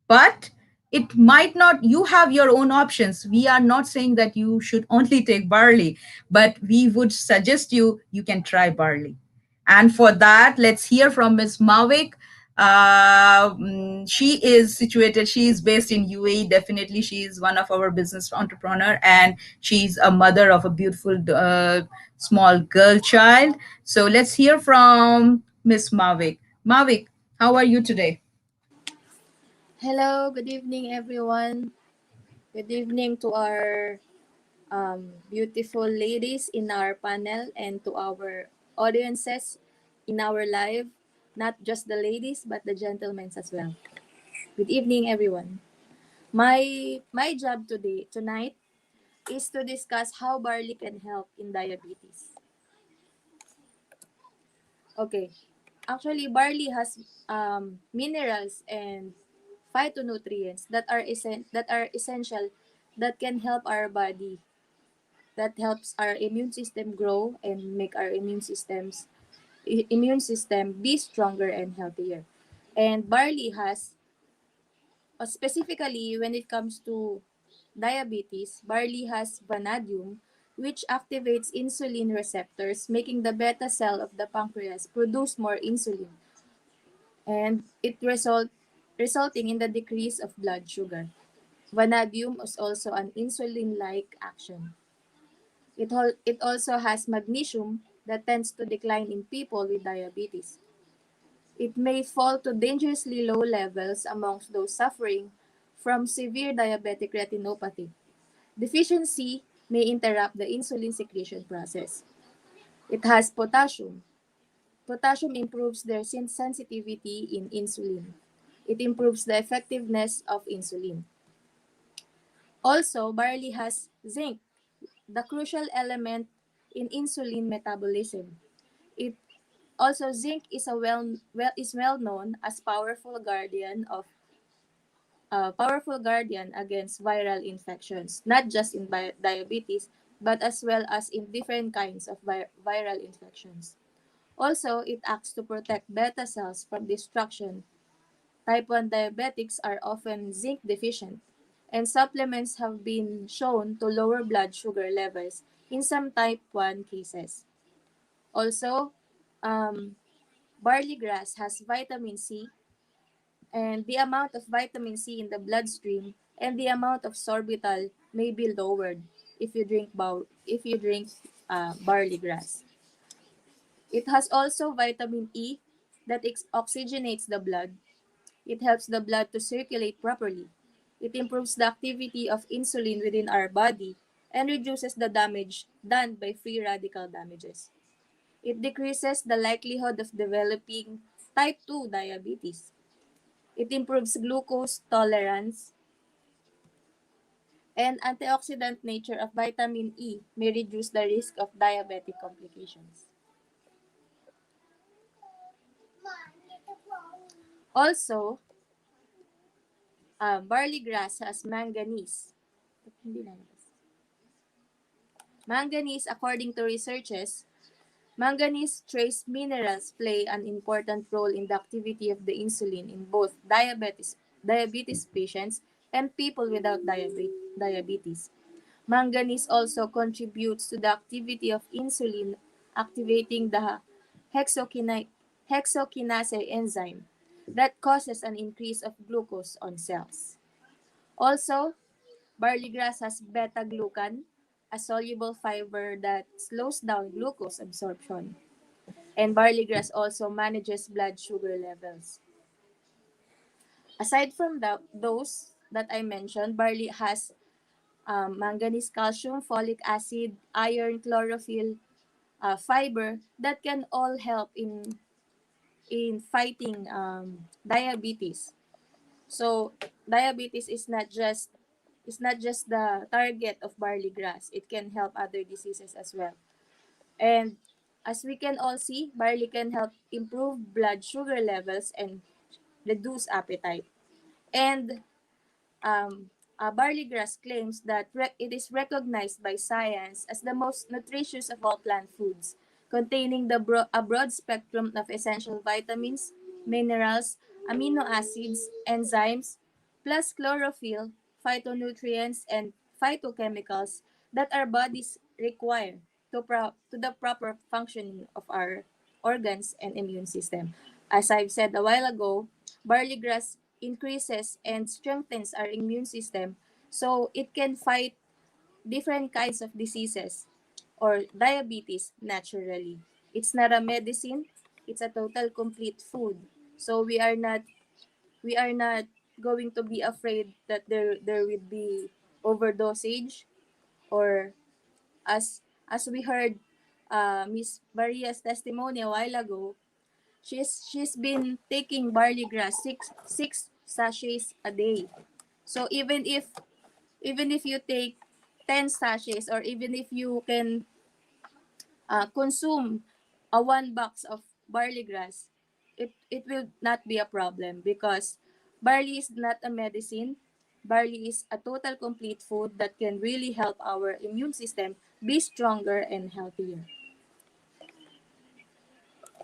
Speaker 4: but it might not. You have your own options. We are not saying that you should only take barley, but we would suggest you can try barley. And for that, let's hear from Ms. Mavik. She is based in UAE. Definitely, she is one of our business entrepreneur, and she's a mother of a beautiful small girl child. So let's hear from Ms. Mavik. Mavik, how are you today?
Speaker 8: Hello, good evening, everyone. Good evening to our beautiful ladies in our panel and to our audiences in our live. Not just the ladies, but the gentlemen as well. Good evening, everyone. My job tonight is to discuss how barley can help in diabetes. Okay, actually, barley has minerals and phytonutrients that are essential, that can help our body, that helps our immune system grow and make our immune system be stronger and healthier. And barley has, specifically when it comes to diabetes, barley has vanadium, which activates insulin receptors, making the beta cell of the pancreas produce more insulin, and resulting in the decrease of blood sugar. Vanadium is also an insulin-like action. It also has magnesium that tends to decline in people with diabetes. It may fall to dangerously low levels amongst those suffering from severe diabetic retinopathy. Deficiency may interrupt the insulin secretion process. It has potassium. Potassium improves their sensitivity in insulin. It improves the effectiveness of insulin. Also, barley has zinc, the crucial element in insulin metabolism. It zinc is well known as powerful guardian against viral infections, not just in diabetes, but as well as in different kinds of viral infections. Also, it acts to protect beta cells from destruction. Type 1 diabetics are often zinc deficient, and supplements have been shown to lower blood sugar levels in some type 1 cases. Also, um, barley grass has vitamin C, and the amount of vitamin C in the bloodstream and the amount of sorbitol may be lowered if you drink barley grass. It has also vitamin E that oxygenates the blood. It helps the blood to circulate properly. It improves the activity of insulin within our body, and reduces the damage done by free radical damages. It decreases the likelihood of developing type 2 diabetes. It improves glucose tolerance, and antioxidant nature of vitamin E may reduce the risk of diabetic complications. Also, barley grass has manganese. Manganese, according to researchers, manganese trace minerals play an important role in the activity of the insulin in both diabetes patients and people without diabetes. Manganese also contributes to the activity of insulin, activating the hexokinase enzyme that causes an increase of glucose on cells. Also, barley grass has beta-glucan, a soluble fiber that slows down glucose absorption. And barley grass also manages blood sugar levels. Aside from those that I mentioned, barley has manganese, calcium, folic acid, iron, chlorophyll, fiber that can all help in fighting diabetes. So diabetes is not just the target of barley grass. It can help other diseases as well. And as we can all see, barley can help improve blood sugar levels and reduce appetite. And barley grass claims that it is recognized by science as the most nutritious of all plant foods, containing a broad spectrum of essential vitamins, minerals, amino acids, enzymes, plus chlorophyll, phytonutrients, and phytochemicals that our bodies require to the proper functioning of our organs and immune system. As I've said a while ago, barley grass increases and strengthens our immune system so it can fight different kinds of diseases or diabetes naturally. It's not a medicine, it's a total complete food. So we are not going to be afraid that there will be overdosage, or as we heard Miss Maria's testimony a while ago. She's been taking barley grass six sachets a day. So even if you take 10 sachets, or even if you can consume a one box of barley grass, it will not be a problem, because barley is not a medicine. Barley is a total complete food that can really help our immune system be stronger and healthier.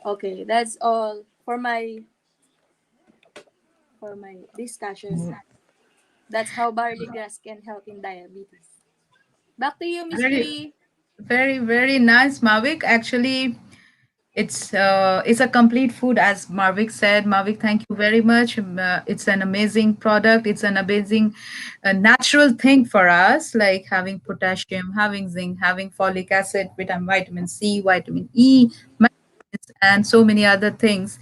Speaker 8: Okay, that's all for my discussion. That's how barley grass can help in diabetes. Back to you, Miss
Speaker 4: Very,
Speaker 8: Dewey.
Speaker 4: very, very nice, Mavic. Actually, it's a complete food, as Marvik said. Marvik, thank you very much. It's an amazing product. It's an amazing natural thing for us, like having potassium, having zinc, having folic acid, vitamin C, vitamin E, and so many other things.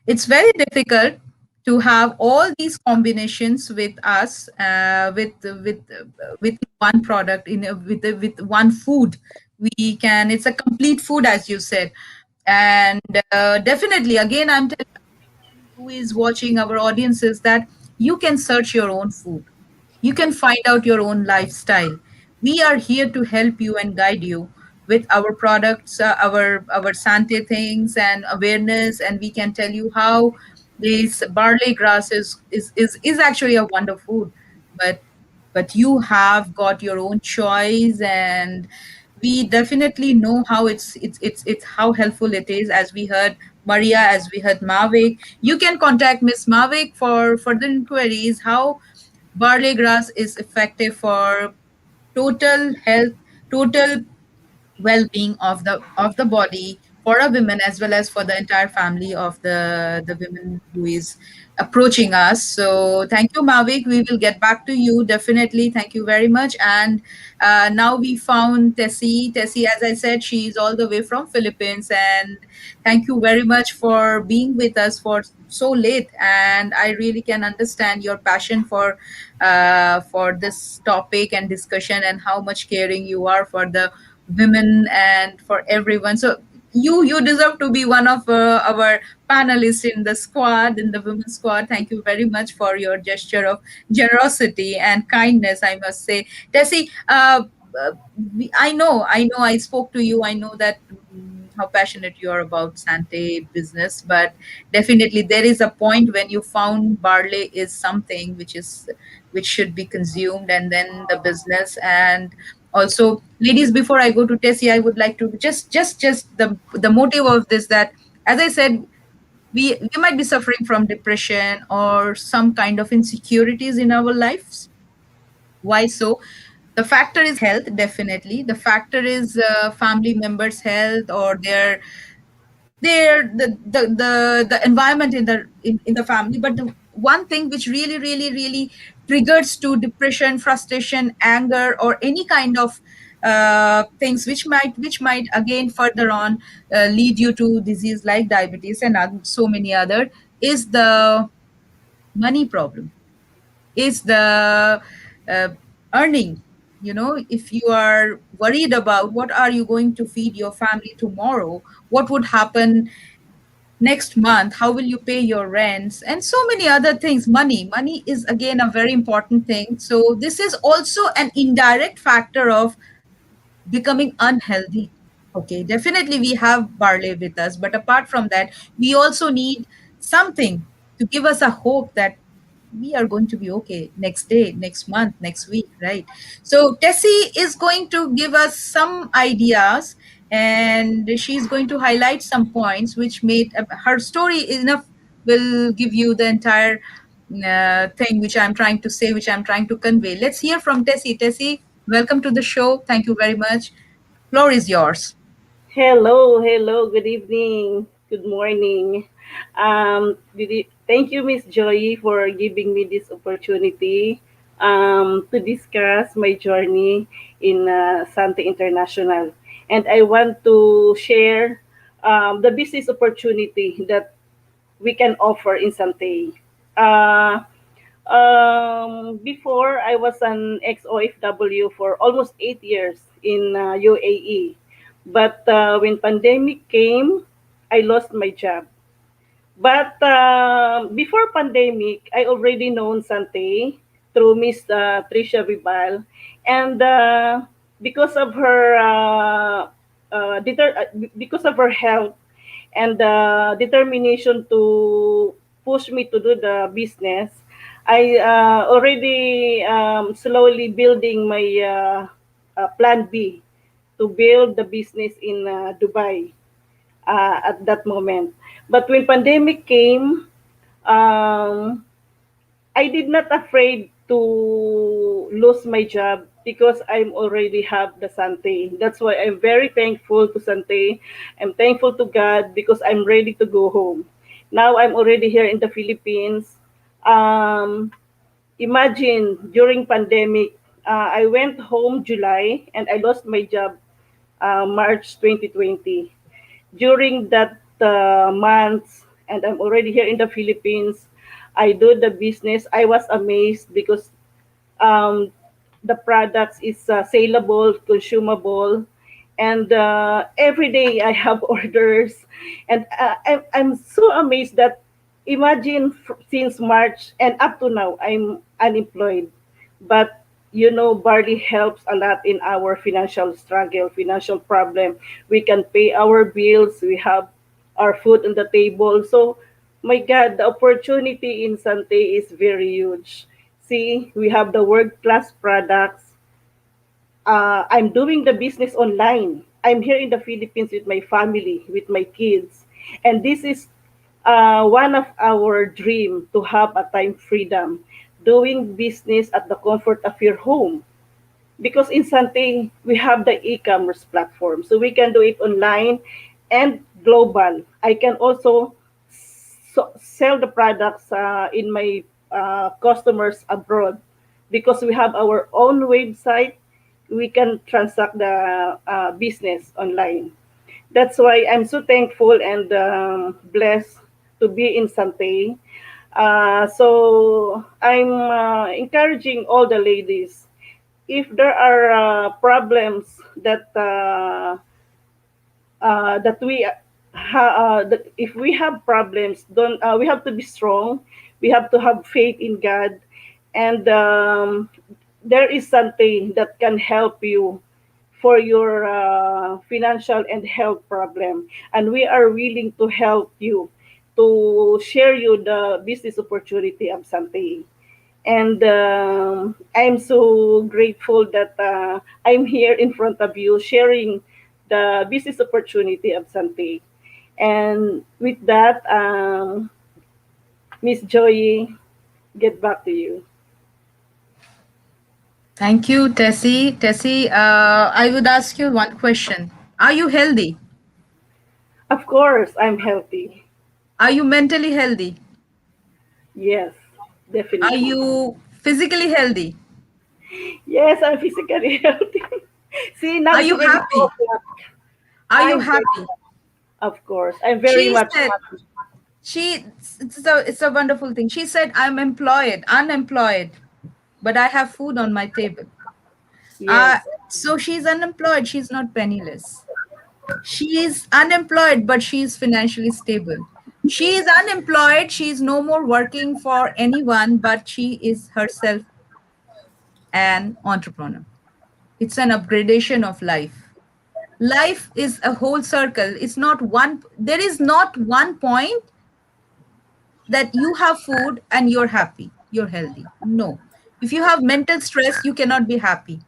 Speaker 4: It's very difficult to have all these combinations with us, with one product with one food. We can. It's a complete food, as you said, and definitely, again, I'm telling who is watching, our audiences, that you can search your own food. You can find out your own lifestyle. We are here to help you and guide you with our products, our Sante things and awareness, and we can tell you how this barley grass is actually a wonder food. But you have got your own choice, and we definitely know how it's how helpful it is, as we heard Maria, as we heard Mavic. You can contact Miss Mavic for further inquiries how barley grass is effective for total health, total well-being of the body for a woman, as well as for the entire family of the women approaching us. So thank you, Mavik. We will get back to you definitely. Thank you very much. And now we found Tessie. Tessie, as I said, she is all the way from Philippines. And thank you very much for being with us for so late. And I really can understand your passion for this topic and discussion, and how much caring you are for the women and for everyone. So you deserve to be one of our panelists in the squad, in the women's squad. Thank you very much for your gesture of generosity and kindness, I must say. Tessie, uh, I know I spoke to you. I know that how passionate you are about Sante business, but definitely there is a point when you found barley is something which should be consumed, and then the business. And also, ladies, before I go to Tessie, I would like to just the motive of this, that, as I said, we might be suffering from depression or some kind of insecurities in our lives. Why so? The factor is health, definitely. The factor is family members' health, or the environment in the family. But the one thing which really triggers to depression, frustration, anger, or any kind of things which might again further on lead you to disease like diabetes and so many other, is the money problem, is the uh, earning. If you are worried about what are you going to feed your family tomorrow, what would happen next month, how will you pay your rents, and so many other things. Money is again a very important thing. So this is also an indirect factor of becoming unhealthy. Okay, definitely we have barley with us, but apart from that, we also need something to give us a hope that we are going to be okay next day, next month, next week, right? So Tessie is going to give us some ideas, and she's going to highlight some points which made her story enough, will give you the entire thing which I'm trying to say, which I'm trying to convey. Let's hear from Tessie. Tessie, welcome to the show. Thank you very much. Floor is yours.
Speaker 9: Hello, hello, good evening, good morning. Thank you, Miss Joy, for giving me this opportunity to discuss my journey in Sante International. And I want to share the business opportunity that we can offer in Sante. Uh, Before, I was an ex-OFW for almost 8 years in UAE. But when pandemic came, I lost my job. But before pandemic, I already known Sante through Miss Tricia Vibal, and because of her because of her health and determination to push me to do the business, I already slowly building my plan B to build the business in Dubai at that moment. But when pandemic came, um, I did not afraid to lose my job because I'm already have the Sante. That's why I'm very thankful to Sante. I'm thankful to God because I'm ready to go home. Now I'm already here in the Philippines. Um, Imagine during pandemic, I went home July and I lost my job March 2020. During that month, and I'm already here in the Philippines, I do the business. I was amazed because um, the products is saleable, consumable, and every day I have orders, and I'm so amazed that imagine since March and up to now I'm unemployed, but barley helps a lot in our financial struggle, financial problem. We can pay our bills, we have our food on the table. So my God, the opportunity in Sante is very huge. See, we have the world-class products. I'm doing the business online. I'm here in the Philippines with my family, with my kids. And this is one of our dream to have a time freedom, doing business at the comfort of your home. Because in Sante, we have the e-commerce platform. So we can do it online and global. I can also sell the products in my customers abroad, because we have our own website. We can transact the business online. That's why I'm so thankful and blessed to be in Sante. So I'm encouraging all the ladies, if there are problems that that if we have problems, don't we have to be strong. We have to have faith in God, and there is something that can help you for your financial and health problem, and we are willing to help you, to share you the business opportunity of Sante. And I'm so grateful that I'm here in front of you sharing the business opportunity of Sante. And with that, Miss Joy, get back to you.
Speaker 4: Thank you, Tessie. Tessie, I would ask you one question. Are you healthy?
Speaker 9: Of course, I'm healthy.
Speaker 4: Are you mentally healthy?
Speaker 9: Yes,
Speaker 4: Are
Speaker 9: definitely.
Speaker 4: you physically healthy?
Speaker 9: Yes, I'm physically healthy. See, now
Speaker 4: Are
Speaker 9: it's
Speaker 4: you
Speaker 9: already
Speaker 4: happy?
Speaker 9: 4 o'clock.
Speaker 4: Are you
Speaker 9: I'm very,
Speaker 4: happy?
Speaker 9: of course, I'm very
Speaker 4: She
Speaker 9: much
Speaker 4: said,
Speaker 9: happy.
Speaker 4: it's a wonderful thing. She said, I'm unemployed, but I have food on my table.
Speaker 9: Yes,
Speaker 4: So she's unemployed, she's not penniless. She is unemployed, but she is financially stable. She is unemployed, she is no more working for anyone, but she is herself an entrepreneur. It's an upgradation of life. Life is a whole circle. It's not one, there is not one point that you have food and you're happy, you're healthy. No. If you have mental stress, you cannot be happy.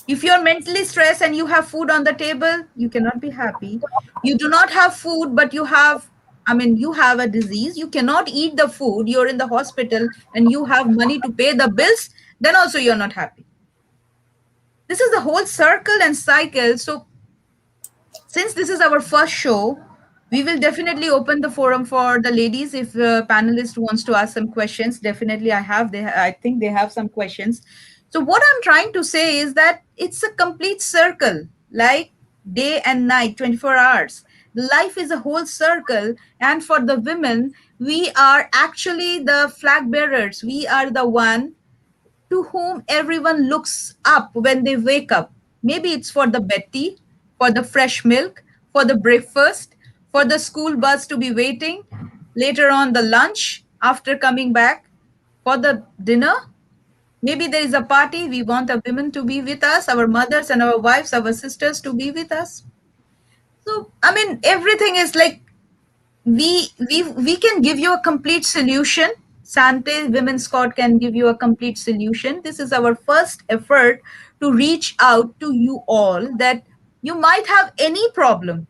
Speaker 4: If you're mentally stressed and you have food on the table, you cannot be happy. You do not have food, but you have a disease. You cannot eat the food. You're in the hospital and you have money to pay the bills. Then also you're not happy. This is the whole circle and cycle. So since this is our first show, we will definitely open the forum for the ladies. If the panelist wants to ask some questions, definitely I think they have some questions. So what I'm trying to say is that it's a complete circle, like day and night, 24 hours. Life is a whole circle, and for the women, we are actually the flag bearers. We are the one to whom everyone looks up when they wake up. Maybe it's for the bed tea, for the fresh milk, for the breakfast, for the school bus to be waiting, later on the lunch after coming back, for the dinner. Maybe there is a party, we want our women to be with us, our mothers and our wives, our sisters to be with us. So, everything is like we can give you a complete solution. Sante Women's Court can give you a complete solution. This is our first effort to reach out to you all, that you might have any problem.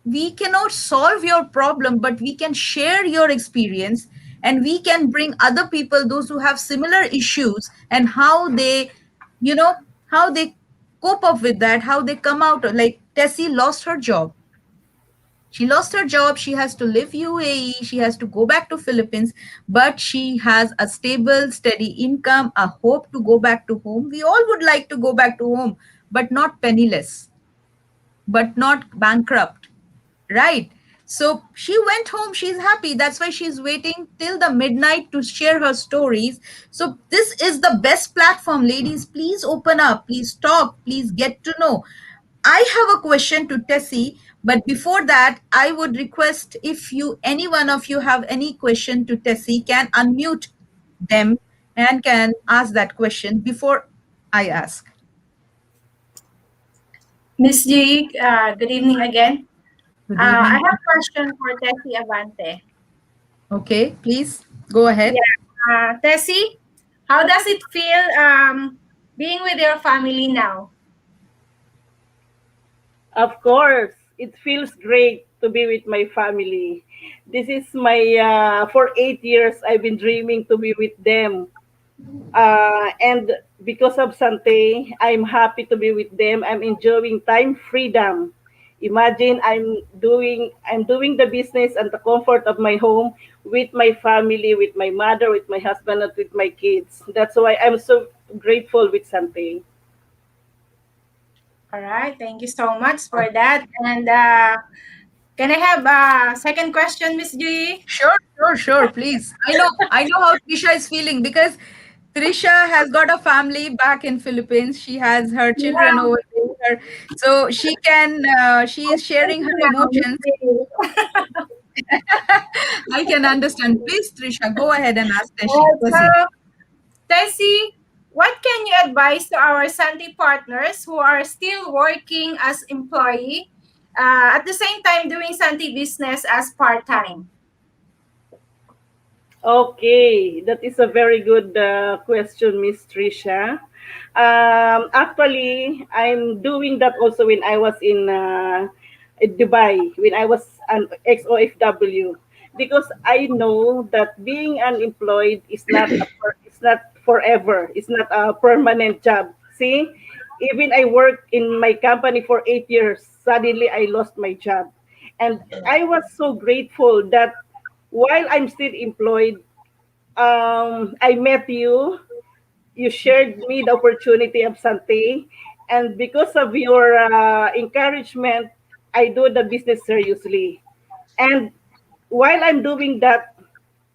Speaker 4: We cannot solve your problem, but we can share your experience, and we can bring other people, those who have similar issues, and you know how they cope up with that, how they come out. Like Tessie lost her job. She lost her job. She has to leave UAE. She has to go back to Philippines, but she has a stable, steady income, a hope to go back to home. We all would like to go back to home, but not penniless, but not bankrupt, right? So she went home. She's happy. That's why she's waiting till the midnight to share her stories. So this is the best platform, ladies. Please open up. Please talk. Please get to know. I have a question to Tessie, but before that, I would request, if any one of you have any question to Tessie, can unmute them and can ask that question before I ask.
Speaker 6: Miss G, good evening again.
Speaker 4: Good
Speaker 6: I
Speaker 4: evening.
Speaker 6: have a question for Tessie Avante.
Speaker 4: Okay, please go ahead.
Speaker 6: Yeah, Tessie, how does it feel being with your family now?
Speaker 9: of course, it feels great to be with my family. This is my, for 8 years, I've been dreaming to be with them. And because of Sante, I'm happy to be with them. I'm enjoying time freedom. Imagine I'm doing the business and the comfort of my home with my family, with my mother, with my husband, and with my kids. That's why I'm so grateful with Sante.
Speaker 6: All right. Thank you so much for that. And can I have a second question, Miss G?
Speaker 4: Sure, please. I know how Trisha is feeling because Trisha has got a family back in Philippines. She has her children
Speaker 6: Yeah.
Speaker 4: over there, so she is sharing her emotions. I can understand. Please, Trisha, go ahead and ask Teshi. Proceed.
Speaker 6: So, Tessie, what can you advise to our Santi partners who are still working as employee, at the same time doing Santi business as part-time?
Speaker 9: Okay, that is a very good question, Miss Tricia. Actually, I'm doing that also when I was in Dubai, when I was an XOFW, because I know that being unemployed is it's not forever. It's not a permanent job. See, even I worked in my company for 8 years. Suddenly, I lost my job, and I was so grateful that while I'm still employed, I met you. You shared me the opportunity of Sante, and because of your encouragement, I do the business seriously. And while I'm doing that,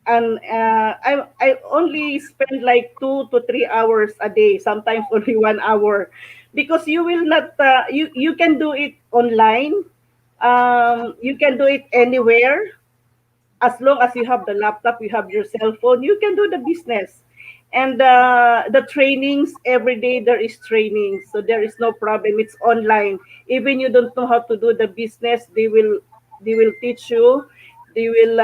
Speaker 9: and I only spend like 2 to 3 hours a day, sometimes only 1 hour, because you will not you can do it online, you can do it anywhere as long as you have the laptop, you have your cell phone, you can do the business. And the trainings every day there is training, so there is no problem. It's online. Even you don't know how to do the business, they will teach you. They will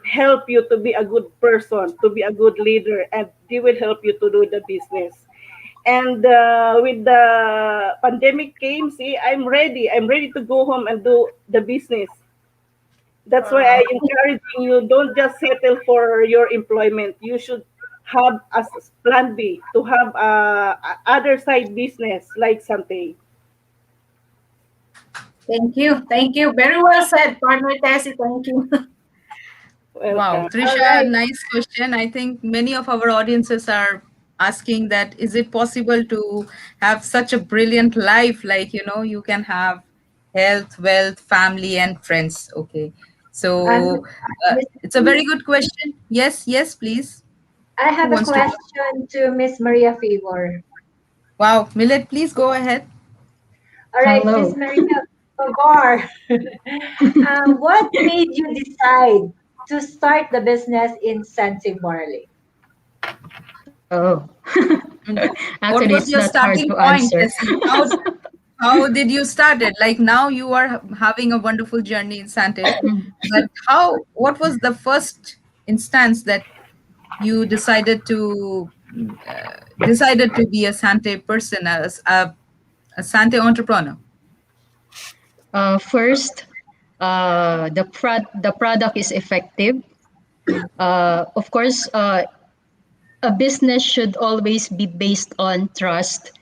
Speaker 9: help you to be a good person, to be a good leader, and they will help you to do the business. And with the pandemic came, see, I'm ready. I'm ready to go home and do the business. That's why I encouraging you, don't just settle for your employment. You should have as plan B to have other side business like something.
Speaker 6: Thank you. Thank you. Very well said, partner Tessie. Thank you.
Speaker 4: Wow,
Speaker 9: Welcome.
Speaker 6: All
Speaker 4: Trisha,
Speaker 6: right.
Speaker 4: nice question. I think many of our audiences are asking that is it possible to have such a brilliant life? Like, you can have health, wealth, family, and friends. Okay.
Speaker 5: Um,
Speaker 4: So
Speaker 5: Miss
Speaker 4: it's a very
Speaker 5: Lee,
Speaker 4: good question. Yes, please.
Speaker 5: I
Speaker 4: Who
Speaker 5: have a
Speaker 4: wants to go?
Speaker 5: question to Miss Maria Favor.
Speaker 4: Wow, Millet, please go ahead.
Speaker 5: All right, Miss
Speaker 7: Hello.
Speaker 5: Maria Favor, what made you decide to start the business in Sensei Barley?
Speaker 7: Oh,
Speaker 4: And what
Speaker 7: actually,
Speaker 4: was
Speaker 7: it's
Speaker 4: your
Speaker 7: not hard
Speaker 4: starting
Speaker 7: to
Speaker 4: point,
Speaker 7: answer.
Speaker 4: Tessie? How did you start it? Like now you are having a wonderful journey in Sante, but what was the first instance that you decided to be a Sante person, as a Sante entrepreneur?
Speaker 7: First, the product is effective. Of course, a business should always be based on trust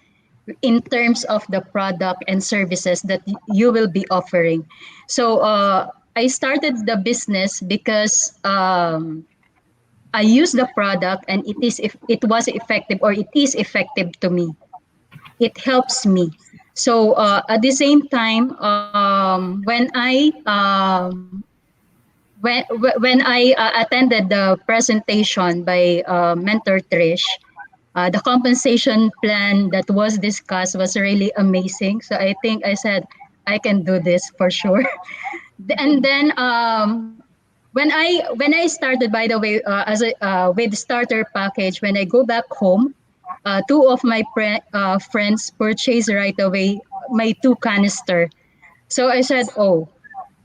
Speaker 7: in terms of the product and services that you will be offering. So I started the business because I use the product and it was effective, or it is effective to me. It helps me. So at the same time, when I attended the presentation by Mentor Trish, the compensation plan that was discussed was really amazing. So I think I said I can do this for sure. And then when I started, by the way, with starter package, when I go back home, two of my friends purchased right away my two canister. So I said, oh,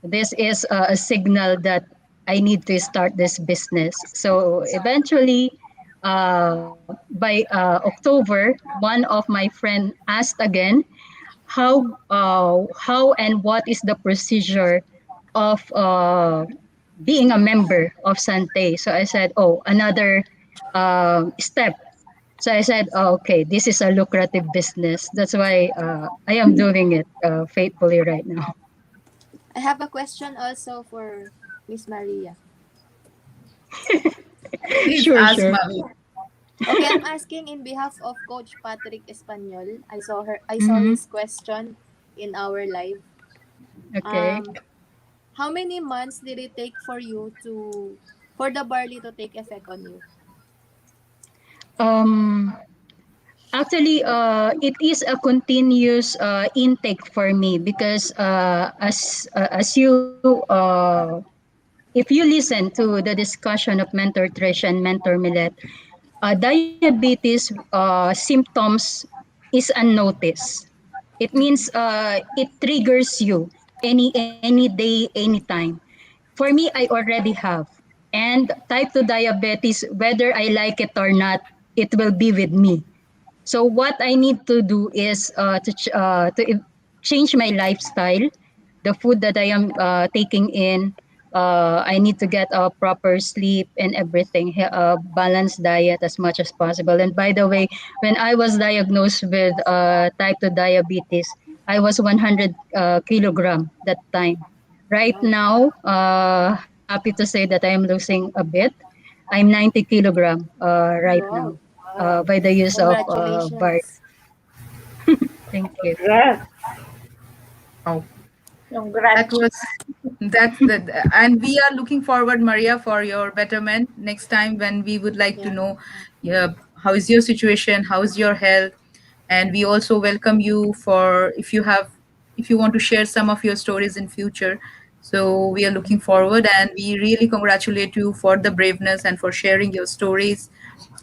Speaker 7: this is a signal that I need to start this business. So eventually, by October, one of my friend asked again how and what is the procedure of being a member of Sante. So I said, oh, another step. So I said, oh, okay, this is a lucrative business. That's why I am doing it faithfully right now.
Speaker 8: I have a question also for Miss Maria.
Speaker 4: Please
Speaker 7: Sure,
Speaker 4: ask
Speaker 7: sure.
Speaker 4: Mavi.
Speaker 8: Okay, I'm asking in behalf of Coach Patrick Espanyol. I saw
Speaker 7: Mm-hmm.
Speaker 8: his question in our live.
Speaker 7: Okay.
Speaker 8: Um, how many months did it take for you to for the barley to take effect on you?
Speaker 7: Um, Actually, it is a continuous intake for me because as you if you listen to the discussion of Mentor Trish and Mentor Millet, diabetes symptoms is unnoticed. It means it triggers you any day, anytime. For me, I already have. And type 2 diabetes, whether I like it or not, it will be with me. So what I need to do is change my lifestyle, the food that I am taking in. I need to get a proper sleep and everything, balanced diet as much as possible. And by the way, when I was diagnosed with type 2 diabetes, I was 100 kilogram that time. Right
Speaker 8: Wow.
Speaker 7: now, happy to say that I am losing a bit. I'm 90 kilogram right
Speaker 8: Wow.
Speaker 7: now by the use of BART.
Speaker 8: Congratulations.
Speaker 7: Thank you.
Speaker 9: Congrats.
Speaker 4: Oh, that
Speaker 6: Congrats.
Speaker 4: was that's the and we are looking forward, Maria, for your betterment next time when we would like to
Speaker 8: Yeah.
Speaker 4: know, yeah, how is your situation, how is your health, and we also welcome you for if you want to share some of your stories in future. So we are looking forward, and we really congratulate you for the braveness and for sharing your stories.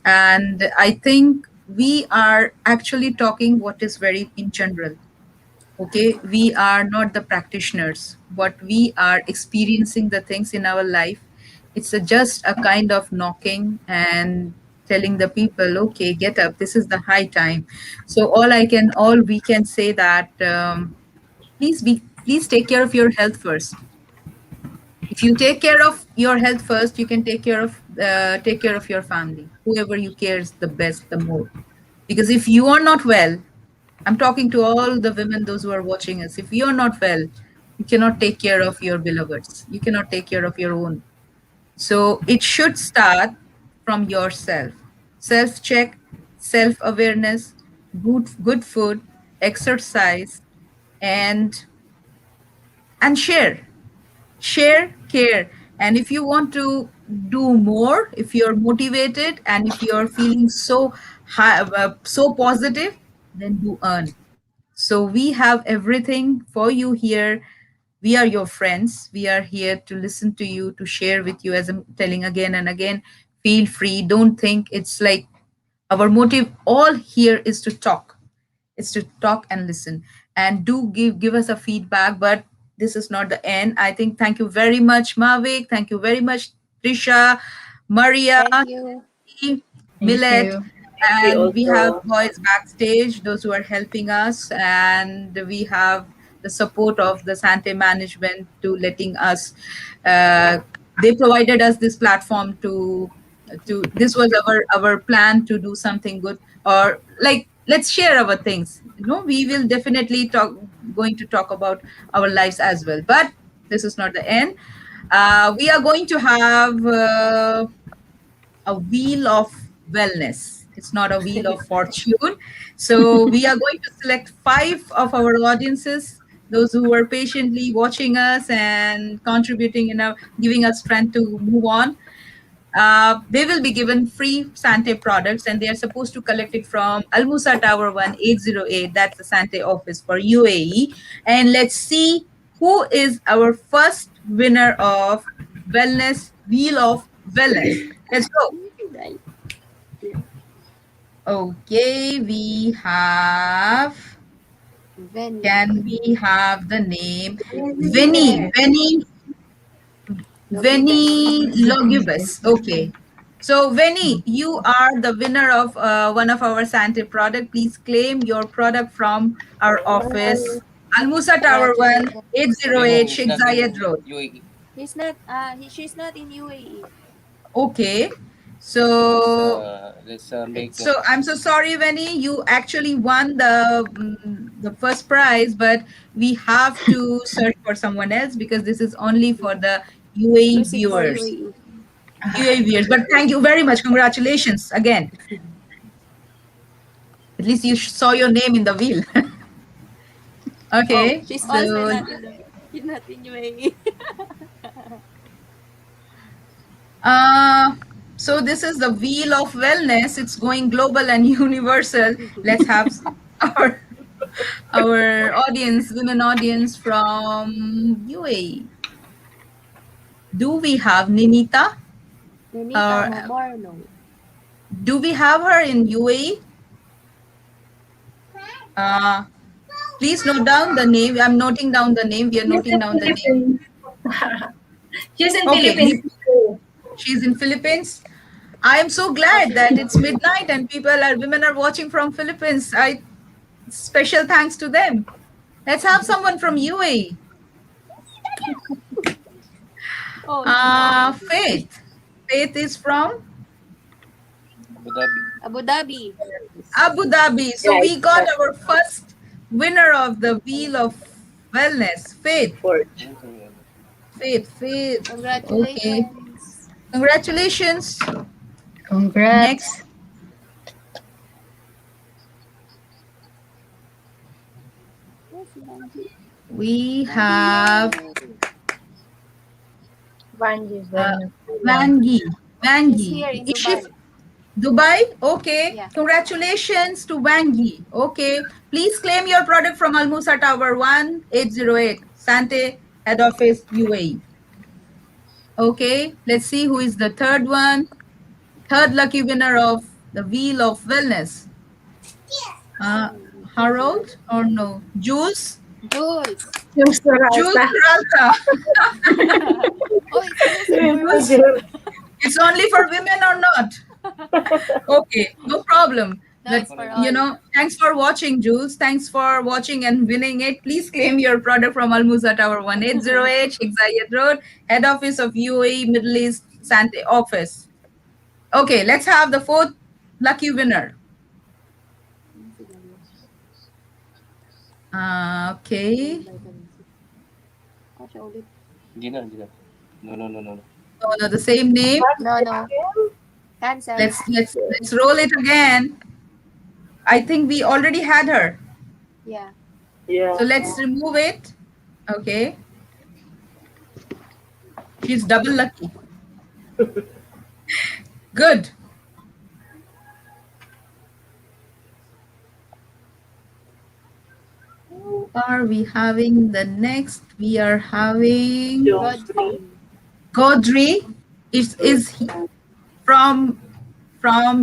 Speaker 4: And I think we are actually talking what is very in general. Okay, we are not the practitioners, but we are experiencing the things in our life. It's just a kind of knocking and telling the people, okay, get up, this is the high time. So all we can say that, please take care of your health first. If you take care of your health first, you can take care of your family, whoever you cares the best, the more. Because if you are not well, I'm talking to all the women, those who are watching us. If you're not well, you cannot take care of your beloveds. You cannot take care of your own. So it should start from yourself. Self check, self awareness, good food, exercise, and share. Share, care. And if you want to do more, if you're motivated and if you're feeling so high, so positive, then do earn. So we have everything for you here. We are your friends. We are here to listen to you, to share with you, as I'm telling again and again. Feel free. Don't think it's like our motive all here is to talk. It's to talk and listen. And do give us a feedback, but this is not the end. I think thank you very much, Mavik. Thank you very much, Trisha, Maria,
Speaker 8: Thank you.
Speaker 7: Thank
Speaker 4: Millet,
Speaker 7: you.
Speaker 9: Thank you
Speaker 4: and we have
Speaker 9: also.
Speaker 4: boys backstage, those who are helping us, and we have the support of the Sante management to letting us. Uh, they provided us this platform to. This was our plan to do something good, or like let's share our things. We will definitely going to talk about our lives as well, but this is not the end. We are going to have. A wheel of wellness. It's not a wheel of fortune. So we are going to select five of our audiences, those who were patiently watching us and contributing, giving us strength to move on. They will be given free Sante products, and they are supposed to collect it from Al Musa Tower 1808. That's the Sante office for UAE. And let's see who is our first winner of Wellness Wheel of Wellness. Let's go.
Speaker 8: Right.
Speaker 4: Okay, we have.
Speaker 8: Venny.
Speaker 4: Can we have the name Vinny?
Speaker 5: Yes.
Speaker 8: Logibes.
Speaker 4: Vinny Logibus. Okay. So, Vinny, you are the winner of one of our Sante product. Please claim your product from our office. Al Musa Tower 1,
Speaker 8: Congratulations.
Speaker 4: 808 Sheikh Zayed Road.
Speaker 8: He's not she's not in UAE.
Speaker 4: Okay. So, I'm so sorry, Vinny. You actually won the first prize, but we have to search for someone else because this is only for the UAE
Speaker 8: Exclusive for
Speaker 4: viewers.
Speaker 8: UAE.
Speaker 4: UAVers. But thank you very much. Congratulations again. At least you saw your name in the wheel. Okay.
Speaker 8: She's
Speaker 4: So,
Speaker 8: also not in the not in UAE.
Speaker 4: so this is the wheel of wellness. It's going global and universal. Let's have our audience, women audience from UAE. Do we have Ninita?
Speaker 8: Nenita Momorno.
Speaker 4: Do we have her in UAE? Please note down the name. I'm noting down the name. We are noting down the name.
Speaker 6: She's in
Speaker 4: Okay.
Speaker 6: Philippines too.
Speaker 4: She's in Philippines. I am so glad that it's midnight and women are watching from Philippines. Special thanks to them. Let's have someone from UAE. Faith. Faith is from
Speaker 8: Abu Dhabi.
Speaker 4: Abu Dhabi. So we got our first winner of the Wheel of Wellness. Faith. Faith.
Speaker 8: Congratulations.
Speaker 4: Okay. Congratulations.
Speaker 7: Congrats.
Speaker 4: Next. We have
Speaker 5: Vanji.
Speaker 4: Vangi. Is she Dubai? Okay.
Speaker 8: Yeah.
Speaker 4: Congratulations to Vangi. Okay. Please claim your product from Almusa Tower 1808, Sante, Head Office, UAE. Okay. Let's see who is the third one. Third lucky winner of the Wheel of Wellness. Harold or no? Jules?
Speaker 8: Jules.
Speaker 6: Jules
Speaker 4: Jules Peralta.
Speaker 8: Oh, it's
Speaker 4: It's only for women or not? Okay, no problem.
Speaker 8: That's
Speaker 4: But,
Speaker 8: for all.
Speaker 4: you know, thanks for watching, Jules. Thanks for watching and winning it. Please claim your product from Almusa Tower 1808, Sheikh Zayed Road, Head Office of UAE Middle East Sante Office. Okay, let's have the fourth lucky winner. Okay.
Speaker 10: No.
Speaker 4: No, the same name.
Speaker 8: No. Cancel.
Speaker 4: Let's roll it again. I think we already had her.
Speaker 8: Yeah.
Speaker 4: So let's remove it. Okay. She's double lucky. Good. Who are we having the next? We are having Godri. Is he from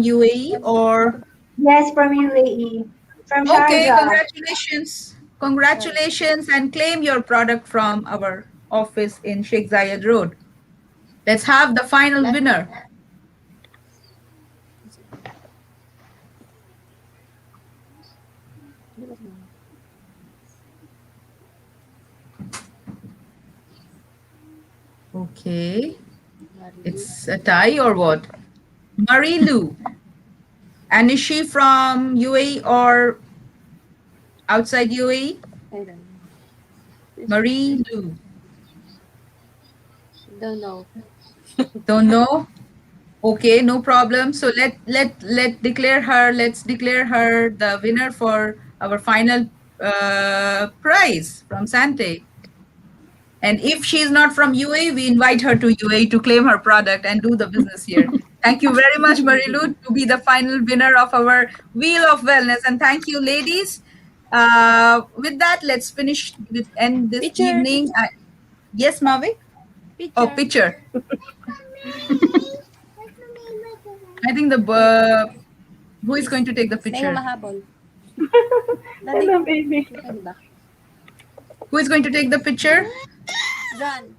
Speaker 4: UAE or?
Speaker 5: Yes, from UAE. From
Speaker 4: Okay,
Speaker 5: Sharjah.
Speaker 4: congratulations and claim your product from our office in Sheikh Zayed Road. Let's have the final winner. Okay, it's a tie or what? Marie Lou. And is she from UAE or outside UAE?
Speaker 8: I don't know.
Speaker 4: Marie Lou.
Speaker 8: Don't know.
Speaker 4: Don't know? Okay, no problem. So let's declare her the winner for our final prize from Sante. And if she's not from UAE, we invite her to UAE to claim her product and do the business here. Thank you very much, Marilu, to be the final winner of our Wheel of Wellness. And thank you, ladies. With that, let's end this
Speaker 8: Picture.
Speaker 4: evening. Yes, Mavi?
Speaker 8: Picture.
Speaker 4: Oh, picture. I think who is going to take the
Speaker 8: Tayo
Speaker 4: picture?
Speaker 8: mahabol.
Speaker 9: Hello, baby.
Speaker 4: Who is going to take the picture?
Speaker 8: Done.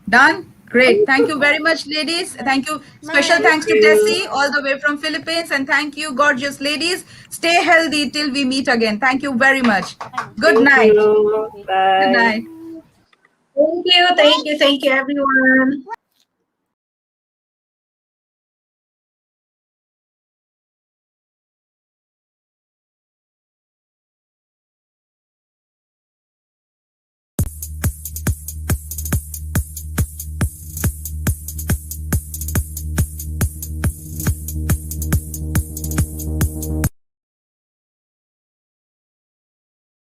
Speaker 4: Done? Great. Thank you very much, ladies. Thank you. Special thanks to Tessie, all the way from Philippines. And thank you, gorgeous ladies. Stay healthy till we meet again. Thank you very much. Good night.
Speaker 9: Bye.
Speaker 4: Good night.
Speaker 6: Thank you, everyone.